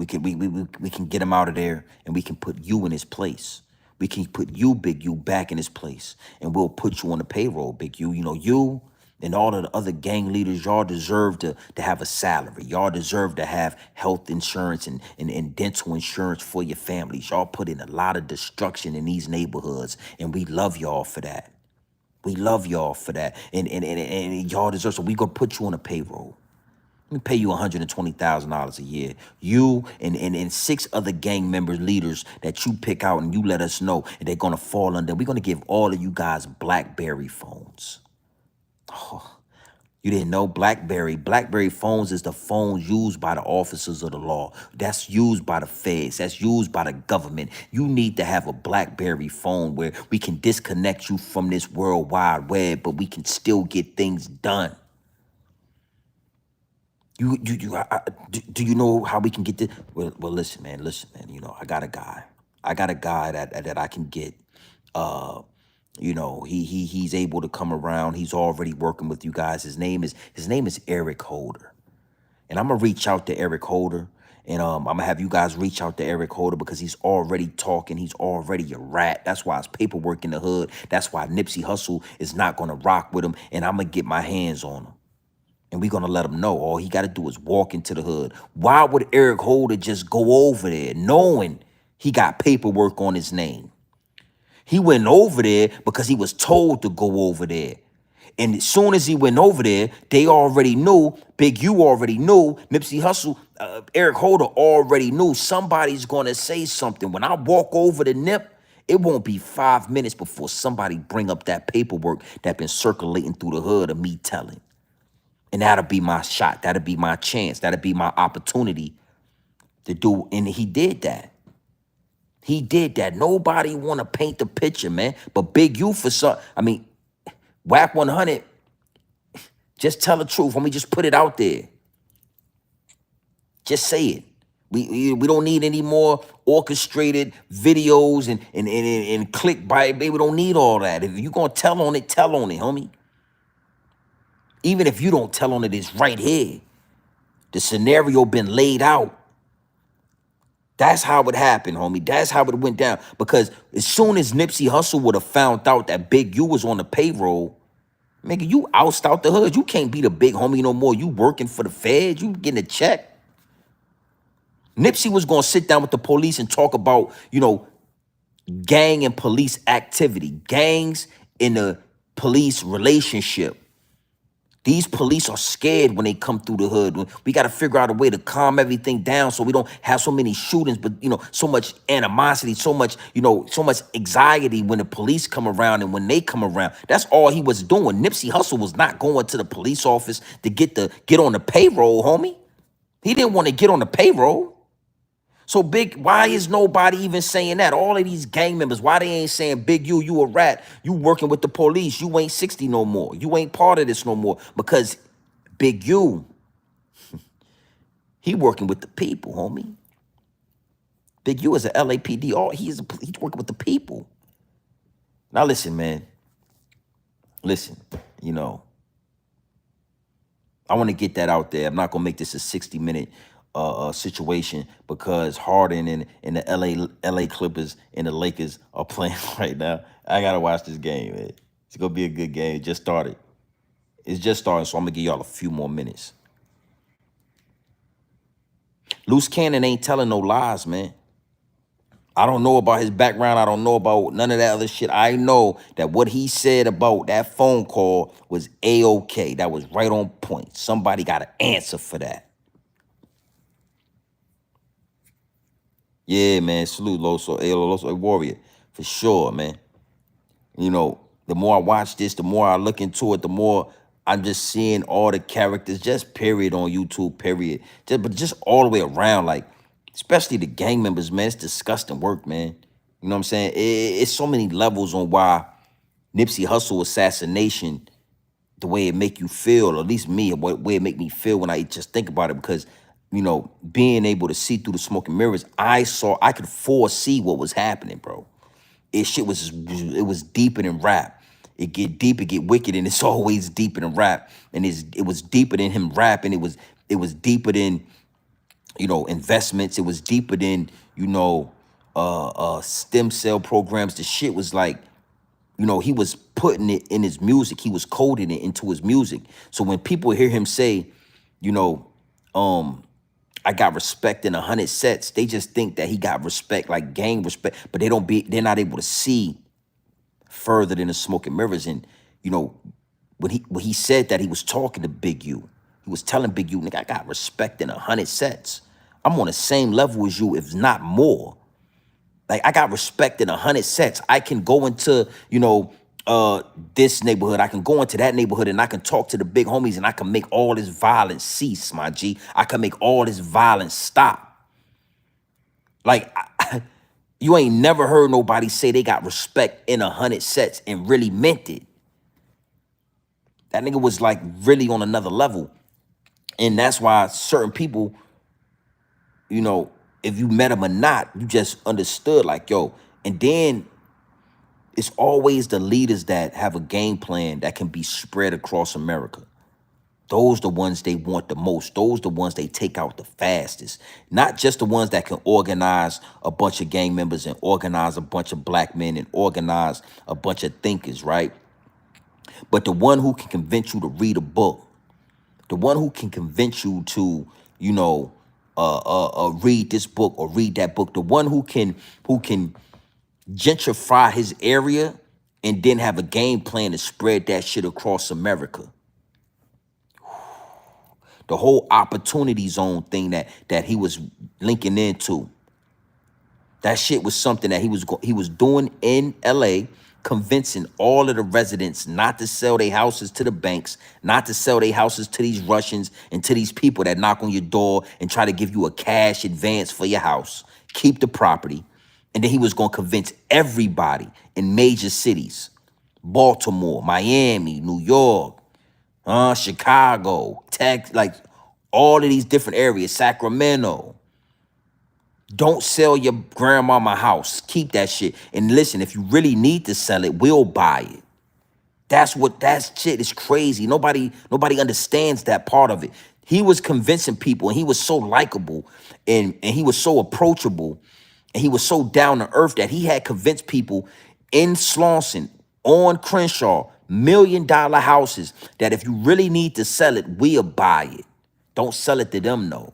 can get him out of there, and we can put you in his place. We can put you, Big U, back in his place, and we'll put you on the payroll, Big U. You and all of the other gang leaders, y'all deserve to have a salary. Y'all deserve to have health insurance and dental insurance for your families. Y'all put in a lot of destruction in these neighborhoods, and we love y'all for that. We love y'all for that. And y'all deserve, so we gonna put you on a payroll. We pay you $120,000 a year. You and 6 other gang members, leaders that you pick out and you let us know, and they're gonna fall under. We're gonna give all of you guys BlackBerry phones. Oh, you didn't know? BlackBerry phones is the phones used by the officers of the law. That's used by the feds. That's used by the government. You need to have a BlackBerry phone where we can disconnect you from this world wide web, but we can still get things done. Do you know how we can get this? Well, listen, man. I got a guy. that I can get. He's able to come around. He's already working with you guys. His name is Eric Holder, and I'm gonna reach out to Eric Holder, And I'm gonna have you guys reach out to Eric Holder because he's already talking. He's already a rat. That's why it's paperwork in the hood. That's why Nipsey Hussle is not gonna rock with him. And I'm gonna get my hands on him. And we're gonna let him know all he gotta do is walk into the hood. Why would Eric Holder just go over there knowing he got paperwork on his name? He went over there because he was told to go over there. And as soon as he went over there, they already knew, Big U already knew, Nipsey Hussle, Eric Holder already knew somebody's going to say something. When I walk over to Nip, it won't be 5 minutes before somebody bring up that paperwork that been circulating through the hood of me telling. And that'll be my shot. That'll be my chance. That'll be my opportunity to do. And he did that. He did that. Nobody want to paint the picture, man. But Big U for some, I mean, Wack 100, just tell the truth. Let me just put it out there. Just say it. We don't need any more orchestrated videos and clickbait. Baby, we don't need all that. If you're going to tell on it, homie. Even if you don't tell on it, it's right here. The scenario been laid out. That's how it happened, homie. That's how it went down. Because as soon as Nipsey Hussle would have found out that Big U was on the payroll, nigga, you oust out the hood. You can't be the big homie no more. You working for the feds. You getting a check. Nipsey was going to sit down with the police and talk about, you know, gang and police activity. Gangs in the police relationship. These police are scared when they come through the hood. We got to figure out a way to calm everything down so we don't have so many shootings, but, you know, so much animosity, so much, you know, so much anxiety when the police come around and when they come around. That's all he was doing. Nipsey Hussle was not going to the police office to get on the payroll, homie. He didn't want to get on the payroll. So Big, why is nobody even saying that? All of these gang members, why they ain't saying, Big U, you a rat. You working with the police. You ain't 60 no more. You ain't part of this no more. Because Big U, he working with the people, homie. Big U is a LAPD. He's working with the people. Now listen, man. Listen, you know, I want to get that out there. I'm not going to make this a 60-minute situation because Harden and the LA Clippers and the Lakers are playing right now. I gotta watch this game, man. It's gonna be a good game. It just started. It's just starting, so I'm gonna give y'all a few more minutes. Luce Canon ain't telling no lies, man. I don't know about his background. I don't know about none of that other shit. I know that what he said about that phone call was A-OK. That was right on point. Somebody got to answer for that. Yeah, man. Salute, Loso. Loso, a warrior. For sure, man. You know, the more I watch this, the more I look into it, the more I'm just seeing all the characters, just period on YouTube, period. But just all the way around, like, especially the gang members, man. It's disgusting work, man. You know what I'm saying? It's so many levels on why Nipsey Hussle assassination, the way it make you feel, or at least me, what way it make me feel when I just think about it, because, you know, being able to see through the smoke and mirrors, I could foresee what was happening, bro. It was deeper than rap. It get deep, it get wicked, and it's always deeper than rap. And it was deeper than him rapping. It was deeper than, you know, investments. It was deeper than, you know, stem cell programs. The shit was like, you know, he was putting it in his music. He was coding it into his music. So when people hear him say, you know, I got respect in 100 sets, they just think that he got respect, like gang respect, but they're not able to see further than the smoke and mirrors. And, you know, when he said that, he was talking to Big U. He was telling Big U, nigga, I got respect in 100 sets. I'm on the same level as you, if not more. Like, I got respect in 100 sets. I can go into, you know, this neighborhood. I can go into that neighborhood and I can talk to the big homies and I can make all this violence cease, my G. I can make all this violence stop. Like, you ain't never heard nobody say they got respect in 100 sets and really meant it. That nigga was like really on another level. And that's why certain people, you know, if you met him or not, you just understood like, yo. And then it's always the leaders that have a game plan that can be spread across America. Those the ones they want the most. Those the ones they take out the fastest. Not just the ones that can organize a bunch of gang members and organize a bunch of black men and organize a bunch of thinkers, right? But the one who can convince you to read a book, the one who can convince you to, you know, read this book or read that book, the one who can gentrify his area and then have a game plan to spread that shit across America. The whole opportunity zone thing that he was linking into. That shit was something that he was doing in LA, convincing all of the residents not to sell their houses to the banks, not to sell their houses to these Russians and to these people that knock on your door and try to give you a cash advance for your house. Keep the property. And then he was going to convince everybody in major cities, Baltimore, Miami, New York, Chicago, Texas, like all of these different areas, Sacramento. Don't sell your grandmama house. Keep that shit. And listen, if you really need to sell it, we'll buy it. That shit is crazy. Nobody understands that part of it. He was convincing people, and he was so likable, and he was so approachable, and he was so down to earth that he had convinced people in Slauson, on Crenshaw, $1 million houses, that if you really need to sell it, we'll buy it. Don't sell it to them, no.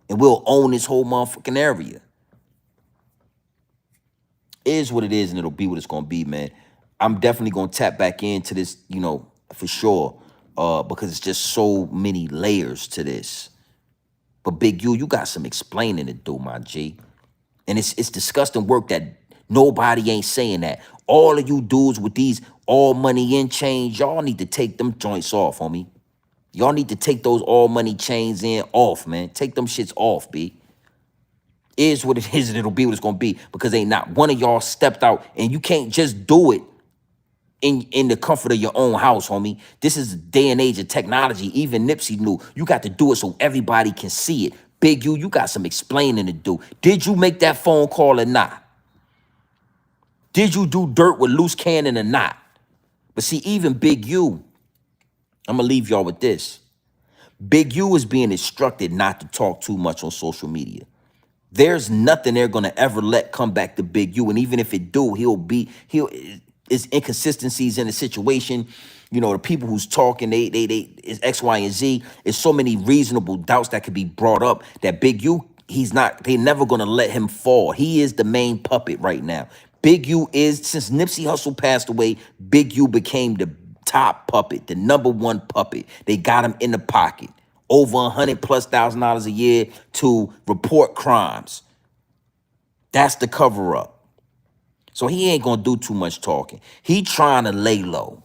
And we'll own this whole motherfucking area. It is what it is, and it'll be what it's gonna be, man. I'm definitely gonna tap back into this, you know, for sure. Because it's just so many layers to this. But Big U, you got some explaining to do, my G. And it's disgusting work that nobody ain't saying that. All of you dudes with these all money in chains, y'all need to take them joints off, homie. Y'all need to take those all money chains in off, man. Take them shits off, B. Is what it is, and it'll be what it's gonna be, because ain't not one of y'all stepped out, and you can't just do it in the comfort of your own house, homie. This is a day and age of technology. Even Nipsey knew you got to do it so everybody can see it. Big U, you got some explaining to do. Did you make that phone call or not? Did you do dirt with Luce Canon or not? But see, even Big U, I'm gonna leave y'all with this. Big U is being instructed not to talk too much on social media. There's nothing they're gonna ever let come back to Big U, and even if it do, he'll it's inconsistencies in the situation. You know, the people who's talking, they it's X, Y, and Z. It's so many reasonable doubts that could be brought up that Big U, they're never gonna let him fall. He is the main puppet right now. Big U is, since Nipsey Hussle passed away, Big U became the top puppet, the #1 puppet. They got him in the pocket. Over $100,000+ a year to report crimes. That's the cover up. So he ain't gonna do too much talking. He trying to lay low.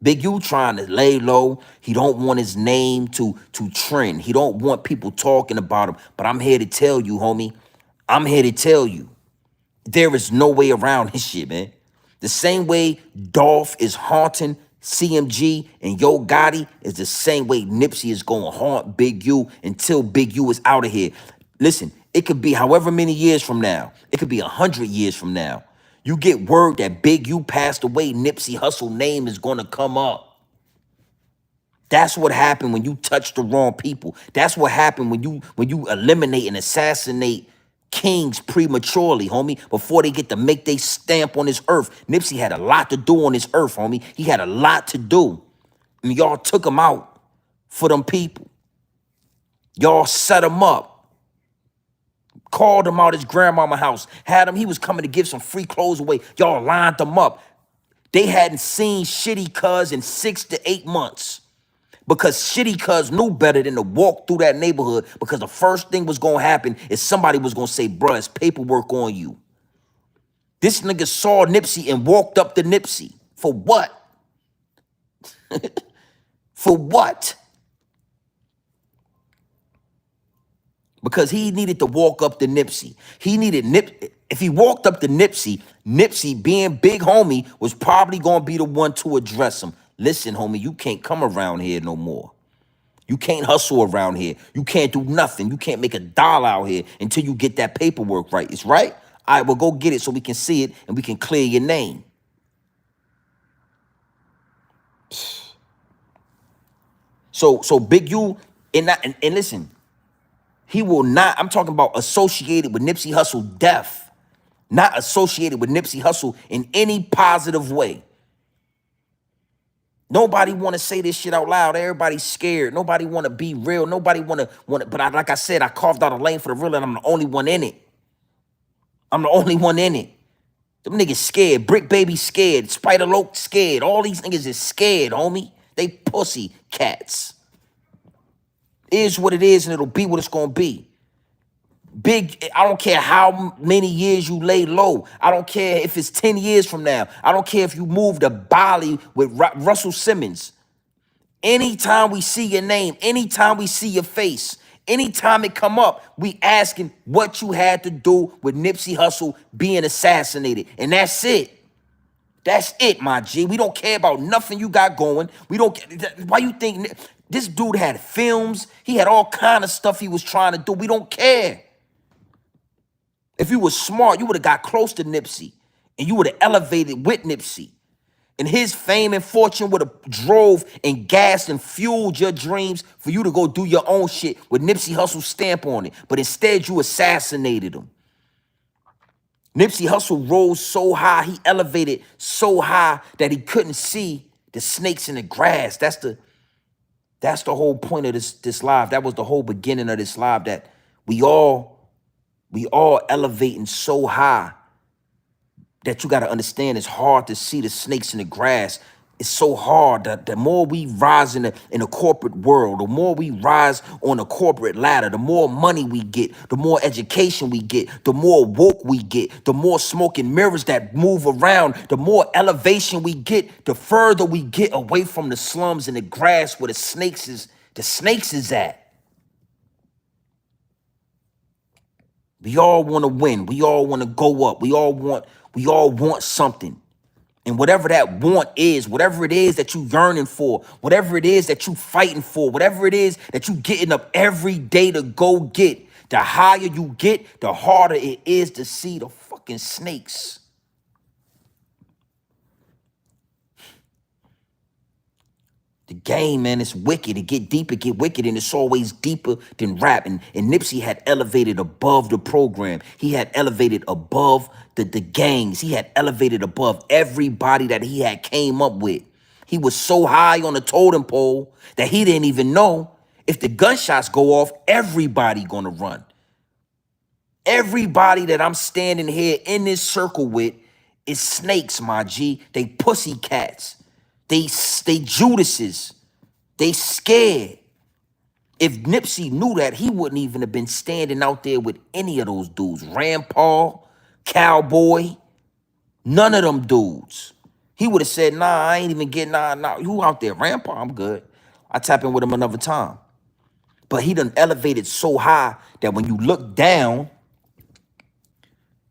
Big U trying to lay low. He don't want his name to trend. He don't want people talking about him. But I'm here to tell you, homie. I'm here to tell you. There is no way around this shit, man. The same way Dolph is haunting CMG and Yo Gotti is the same way Nipsey is going to haunt Big U until Big U is out of here. Listen, it could be however many years from now. It could be 100 years from now. You get word that Big U passed away, Nipsey Hussle name is going to come up. That's what happened when you touch the wrong people. That's what happened when you eliminate and assassinate kings prematurely, homie, before they get to make their stamp on this earth. Nipsey had a lot to do on this earth, homie. He had a lot to do. And y'all took him out for them people. Y'all set him up. Called him out his grandmama house. Had him, he was coming to give some free clothes away. Y'all lined him up. They hadn't seen Shitty Cuz in 6 to 8 months. Because Shitty Cuz knew better than to walk through that neighborhood, because the first thing was going to happen is somebody was going to say, bruh, it's paperwork on you. This nigga saw Nipsey and walked up to Nipsey. For what? For what? Because he needed to walk up to Nipsey. He needed if he walked up to Nipsey, Nipsey being big homie was probably going to be the one to address him. Listen, homie, you can't come around here no more. You can't hustle around here. You can't do nothing. You can't make a dollar out here until you get that paperwork right. It's right? All right, well, go get it so we can see it and we can clear your name. So Big U, and listen, he will not, I'm talking about associated with Nipsey Hussle death, not associated with Nipsey Hussle in any positive way. Nobody want to say this shit out loud. Everybody's scared. Nobody want to be real. Nobody want to, but like I said, I carved out a lane for the real, and I'm the only one in it. I'm the only one in it. Them niggas scared. Brick Baby scared. Spider Loke scared. All these niggas is scared, homie. They pussy cats. Is what it is, and it'll be what it's gonna be. Big, I don't care how many years you lay low. I don't care if it's 10 years from now. I don't care if you move to Bali with Russell Simmons. Anytime we see your name, anytime we see your face, anytime it come up, we asking what you had to do with Nipsey Hussle being assassinated. And that's it. That's it, my G. We don't care about nothing you got going. We don't. Why you think this dude had films? He had all kind of stuff he was trying to do. We don't care. If you was smart, you would have got close to Nipsey, and you would have elevated with Nipsey. And his fame and fortune would have drove and gassed and fueled your dreams for you to go do your own shit with Nipsey Hussle's stamp on it. But instead, you assassinated him. Nipsey Hussle rose so high, he elevated so high that he couldn't see the snakes in the grass. That's the whole point of this live. That was the whole beginning of this live, that we all elevating so high that you got to understand it's hard to see the snakes in the grass. It's so hard that the more we rise in the corporate world, the more we rise on the corporate ladder, the more money we get, the more education we get, the more woke we get, the more smoke and mirrors that move around, the more elevation we get, the further we get away from the slums and the grass where the snakes is at. We all want to win. We all want to go up. We all want something. And whatever that want is, whatever it is that you yearning for, whatever it is that you fighting for, whatever it is that you getting up every day to go get, the higher you get, the harder it is to see the fucking snakes. The game, man, it's wicked. It get deeper, get wicked, and it's always deeper than rap. And Nipsey had elevated above the program. He had elevated above the gangs. He had elevated above everybody that he had came up with. He was so high on the totem pole that he didn't even know if the gunshots go off, everybody gonna run. Everybody that I'm standing here in this circle with is snakes, my G. They pussy cats. They Judases. They scared. If Nipsey knew that, he wouldn't even have been standing out there with any of those dudes. Rampal, Cowboy, none of them dudes. He would have said, nah, I ain't even getting, nah. You out there, Rampal, I'm good. I tap in with him another time. But he done elevated so high that when you look down,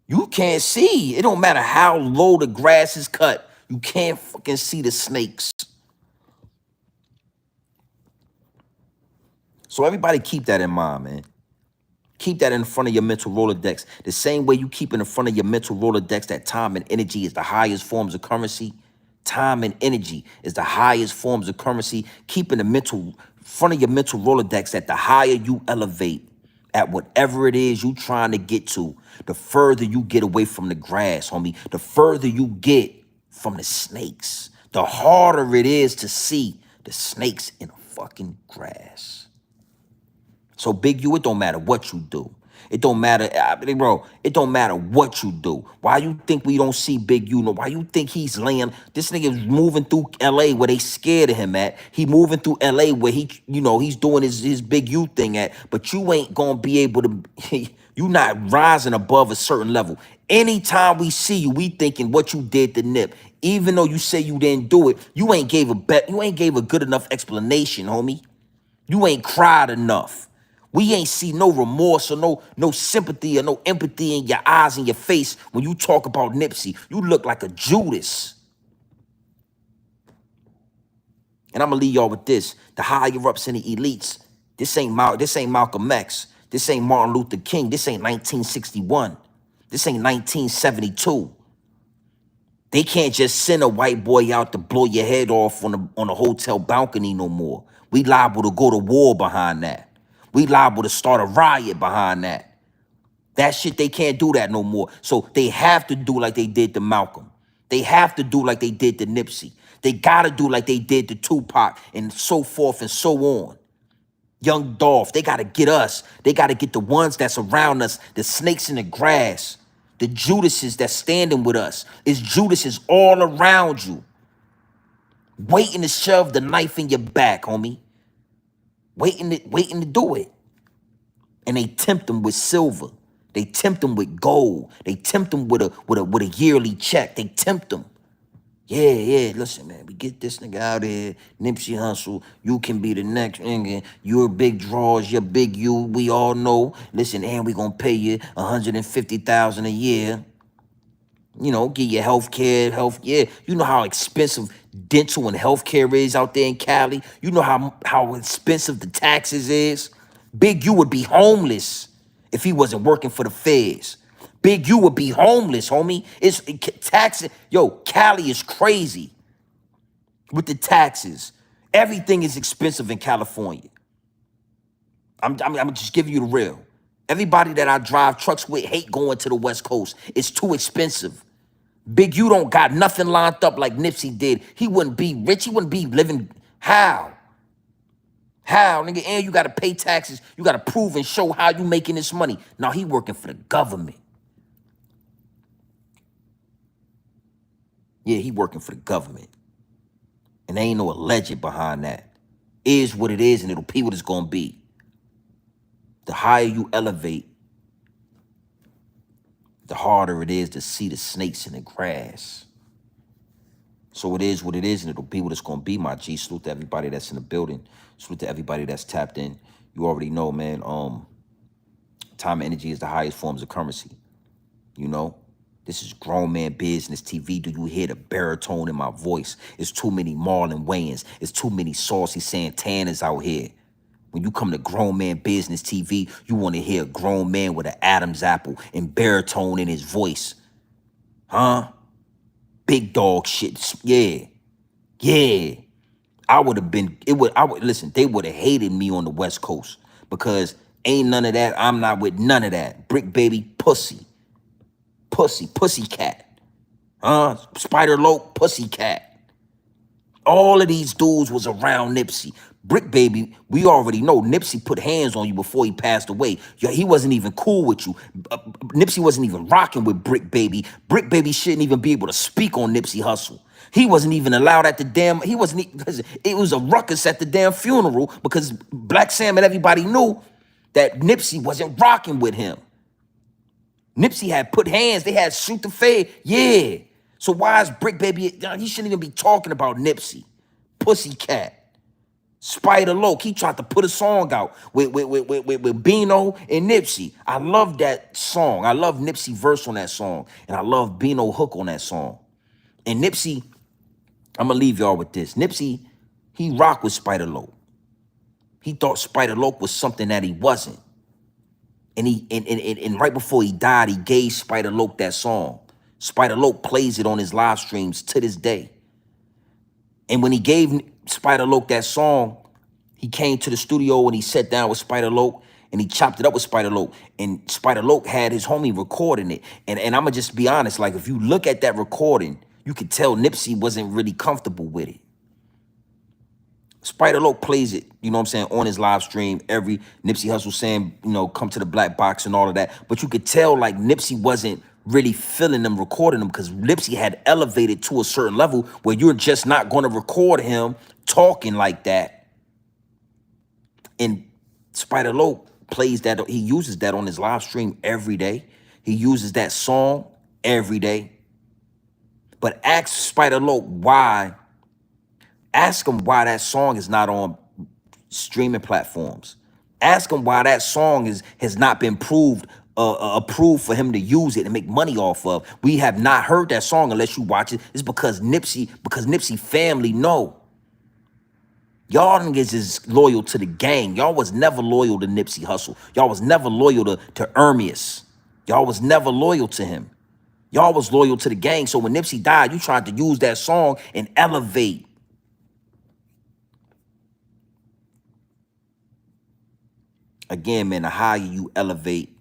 you can't see. It don't matter how low the grass is cut. You can't fucking see the snakes. So everybody keep that in mind, man. Keep that in front of your mental Rolodex. The same way you keep in front of your mental Rolodex that time and energy is the highest forms of currency. Time and energy is the highest forms of currency. Keep in the mental front of your mental Rolodex that the higher you elevate at whatever it is you trying to get to, the further you get away from the grass, homie. The further you get from the snakes, the harder it is to see the snakes in the fucking grass. So Big U, it don't matter what you do. It don't matter, bro, it don't matter what you do. Why you think we don't see Big U? Why you think he's laying, this nigga's moving through LA where they scared of him at. He moving through LA where he, he's doing his Big U thing at, but you ain't gonna be able to, you not rising above a certain level. Anytime we see you, we thinking what you did to Nip. Even though you say you didn't do it, you ain't gave a good enough explanation, homie. You ain't cried enough. We ain't see no remorse or no sympathy or no empathy in your eyes and your face when you talk about Nipsey. You look like a Judas. And I'm gonna leave y'all with this: the higher ups and the elites. This ain't Malcolm X. This ain't Martin Luther King. This ain't 1961. This ain't 1972. They can't just send a white boy out to blow your head off on a hotel balcony no more. We liable to go to war behind that. We liable to start a riot behind that. That shit, they can't do that no more. So they have to do like they did to Malcolm. They have to do like they did to Nipsey. They gotta do like they did to Tupac and so forth and so on. Young Dolph, they gotta get us. They gotta get the ones that's around us, the snakes in the grass, the Judases that's standing with us. It's Judases all around you, waiting to shove the knife in your back, homie. Waiting to do it. And they tempt them with silver. They tempt them with gold. They tempt them with a yearly check. They tempt them. Yeah, listen, man, we get this nigga out here, Nipsey Hussle, you can be the next nigga, you're big draws, you're big you, we all know. Listen, and we gonna pay you $150,000 a year. You know, get your yeah. You know how expensive dental and healthcare is out there in Cali. You know how expensive the taxes is. Big U would be homeless if he wasn't working for the feds. Big U would be homeless, homie. Taxes. Yo, Cali is crazy with the taxes. Everything is expensive in California. I'm just giving you the real. Everybody that I drive trucks with hate going to the West Coast. It's too expensive. Big U don't got nothing lined up like Nipsey did. He wouldn't be rich. He wouldn't be living. How? How, nigga? And you got to pay taxes. You got to prove and show how you making this money. Now he working for the government. Yeah, he working for the government. And there ain't no alleged behind that. Is what it is, and it'll be what it's going to be. The higher you elevate, the harder it is to see the snakes in the grass. So it is what it is, and it'll be what it's going to be, my G. Salute to everybody that's in the building. Salute to everybody that's tapped in. You already know, man, time and energy is the highest forms of currency. You know? This is Grown Man Business TV. Do you hear the baritone in my voice? It's too many Marlon Wayans. It's too many Saucy Santanas out here. When you come to Grown Man Business TV, you want to hear a grown man with an Adam's apple and baritone in his voice. Huh? Big dog shit. Yeah. Yeah. I would have been, listen, they would have hated me on the West Coast because ain't none of that. I'm not with none of that. Brick baby, pussy. Pussycat. Spider Loke, Pussycat. All of these dudes was around Nipsey. Brick baby, we already know Nipsey put hands on you before he passed away. Yeah, he wasn't even cool with you. Nipsey wasn't even rocking with Brick baby. Brick baby shouldn't even be able to speak on Nipsey Hussle. He wasn't even allowed at the damn, it was a ruckus at the damn funeral because Black Sam and everybody knew that Nipsey wasn't rocking with him. Nipsey had put hands, they had shoot the fade. Yeah. So why is Brick Baby, he shouldn't even be talking about Nipsey. Pussycat. Spider Loke, he tried to put a song out with Bino and Nipsey. I love that song. I love Nipsey verse on that song. And I love Bino hook on that song. And Nipsey, I'm going to leave y'all with this. Nipsey, he rocked with Spider Loke. He thought Spider Loke was something that he wasn't. And right before he died, he gave Spider Loke that song. Spider Loke plays it on his live streams to this day. And when he gave Spider Loke that song, he came to the studio and he sat down with Spider Loke and he chopped it up with Spider Loke. And Spider Loke had his homie recording it. And I'm going to just be honest, like if you look at that recording, you could tell Nipsey wasn't really comfortable with it. Spider Loke plays it, you know what I'm saying, on his live stream. Every Nipsey Hussle saying, you know, come to the black box and all of that. But you could tell like Nipsey wasn't really feeling them, recording them, because Nipsey had elevated to a certain level where you're just not going to record him talking like that. And Spider Loke plays that, he uses that on his live stream every day. He uses that song every day. But ask Spider Loke why. Ask him why that song is not on streaming platforms. Ask him why that song has not been approved for him to use it and make money off of. We have not heard that song unless you watch it. It's because Nipsey family know. Y'all niggas is loyal to the gang. Y'all was never loyal to Nipsey Hussle. Y'all was never loyal to Ermias. Y'all was never loyal to him. Y'all was loyal to the gang. So when Nipsey died, you tried to use that song and elevate. Again, man, the higher you elevate,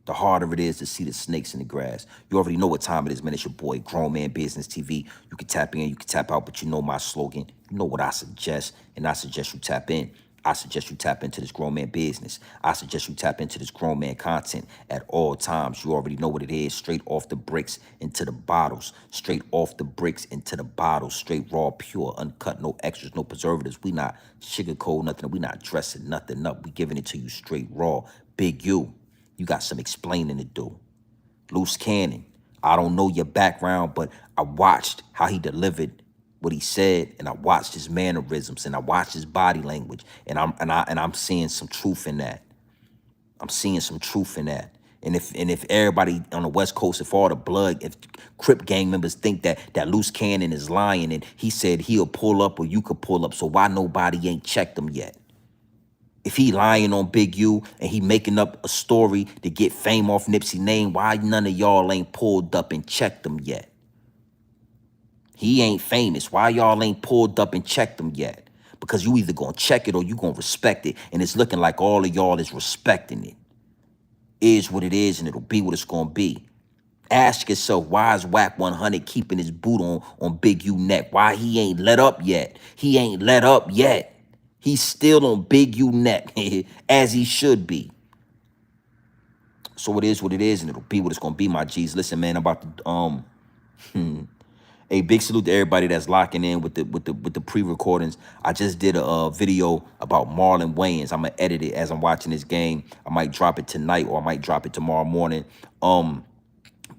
the harder it is to see the snakes in the grass. You already know what time it is, man. It's your boy, Grown Man Business TV. You can tap in, you can tap out, but you know my slogan. You know what I suggest, and I suggest you tap in. I suggest you tap into this grown man business. I suggest you tap into this grown man content at all times. You already know what it is. Straight off the bricks into the bottles. Straight off the bricks into the bottles. Straight raw, pure, uncut, no extras, no preservatives. We not sugarcoat nothing. We not dressing nothing up. We giving it to you straight raw. Big you got some explaining to do. Luce Canon, I don't know your background, but I watched how he delivered what he said, and I watched his mannerisms, and I watched his body language, and I'm seeing some truth in that. I'm seeing some truth in that. And if everybody on the West Coast, if all the blood, if Crip gang members think that Luce Cannon is lying, and he said he'll pull up or you could pull up, so why nobody ain't checked him yet? If he lying on Big U and he making up a story to get fame off Nipsey name, why none of y'all ain't pulled up and checked him yet? He ain't famous. Why y'all ain't pulled up and checked him yet? Because you either gonna check it or you gonna respect it. And it's looking like all of y'all is respecting it. Is what it is, and it'll be what it's gonna be. Ask yourself, why is Wack 100 keeping his boot on Big U neck? Why he ain't let up yet? He ain't let up yet. He's still on Big U neck, as he should be. So it is what it is, and it'll be what it's gonna be, my G's. Listen, man, I'm about to a big salute to everybody that's locking in with the pre-recordings. I just did a video about Marlon Wayans. I'm gonna edit it as I'm watching this game. I might drop it tonight or I might drop it tomorrow morning.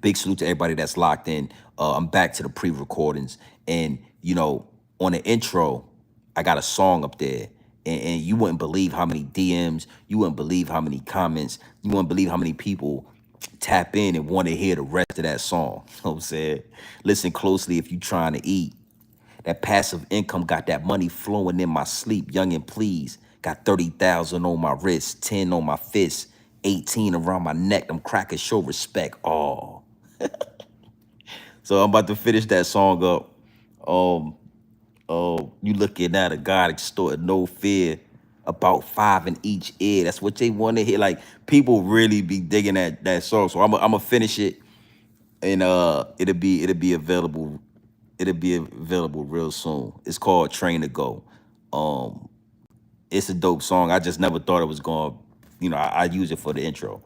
Big salute to everybody that's locked in. I'm back to the pre-recordings, and you know, on the intro, I got a song up there, and you wouldn't believe how many DMs, you wouldn't believe how many comments, you wouldn't believe how many people tap in and want to hear the rest of that song. You know what I'm saying? Listen closely if you trying to eat. That passive income got that money flowing in my sleep. Young and please. Got 30,000 on my wrist, 10 on my fist, 18 around my neck. Them crackers show respect. Oh. So I'm about to finish that song up. You looking at a God extorting no fear, about 5 in each ear. That's what they want to hear. Like, people really be digging that song. So I'm gonna finish it, and it'll be available. It'll be available real soon. It's called Train to Go. It's a dope song. I just never thought it was going. You know, I use it for the intro.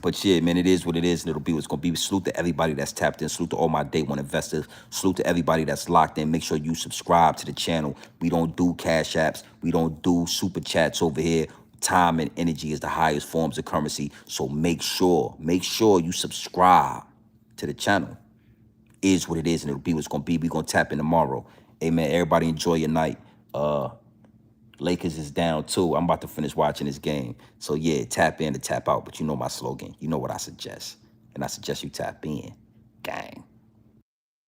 But shit, man, it is what it is, and it'll be what's gonna be. Salute to everybody that's tapped in. Salute to all my day one investors. Salute to everybody that's locked in. Make sure you subscribe to the channel. We don't do cash apps. We don't do super chats over here. Time and energy is the highest forms of currency. So make sure you subscribe to the channel. Is what it is, and it'll be what's gonna be. We gonna tap in tomorrow. Hey man, everybody enjoy your night. Lakers is down too. I'm about to finish watching this game. So yeah, tap in to tap out. But you know my slogan. You know what I suggest. And I suggest you tap in.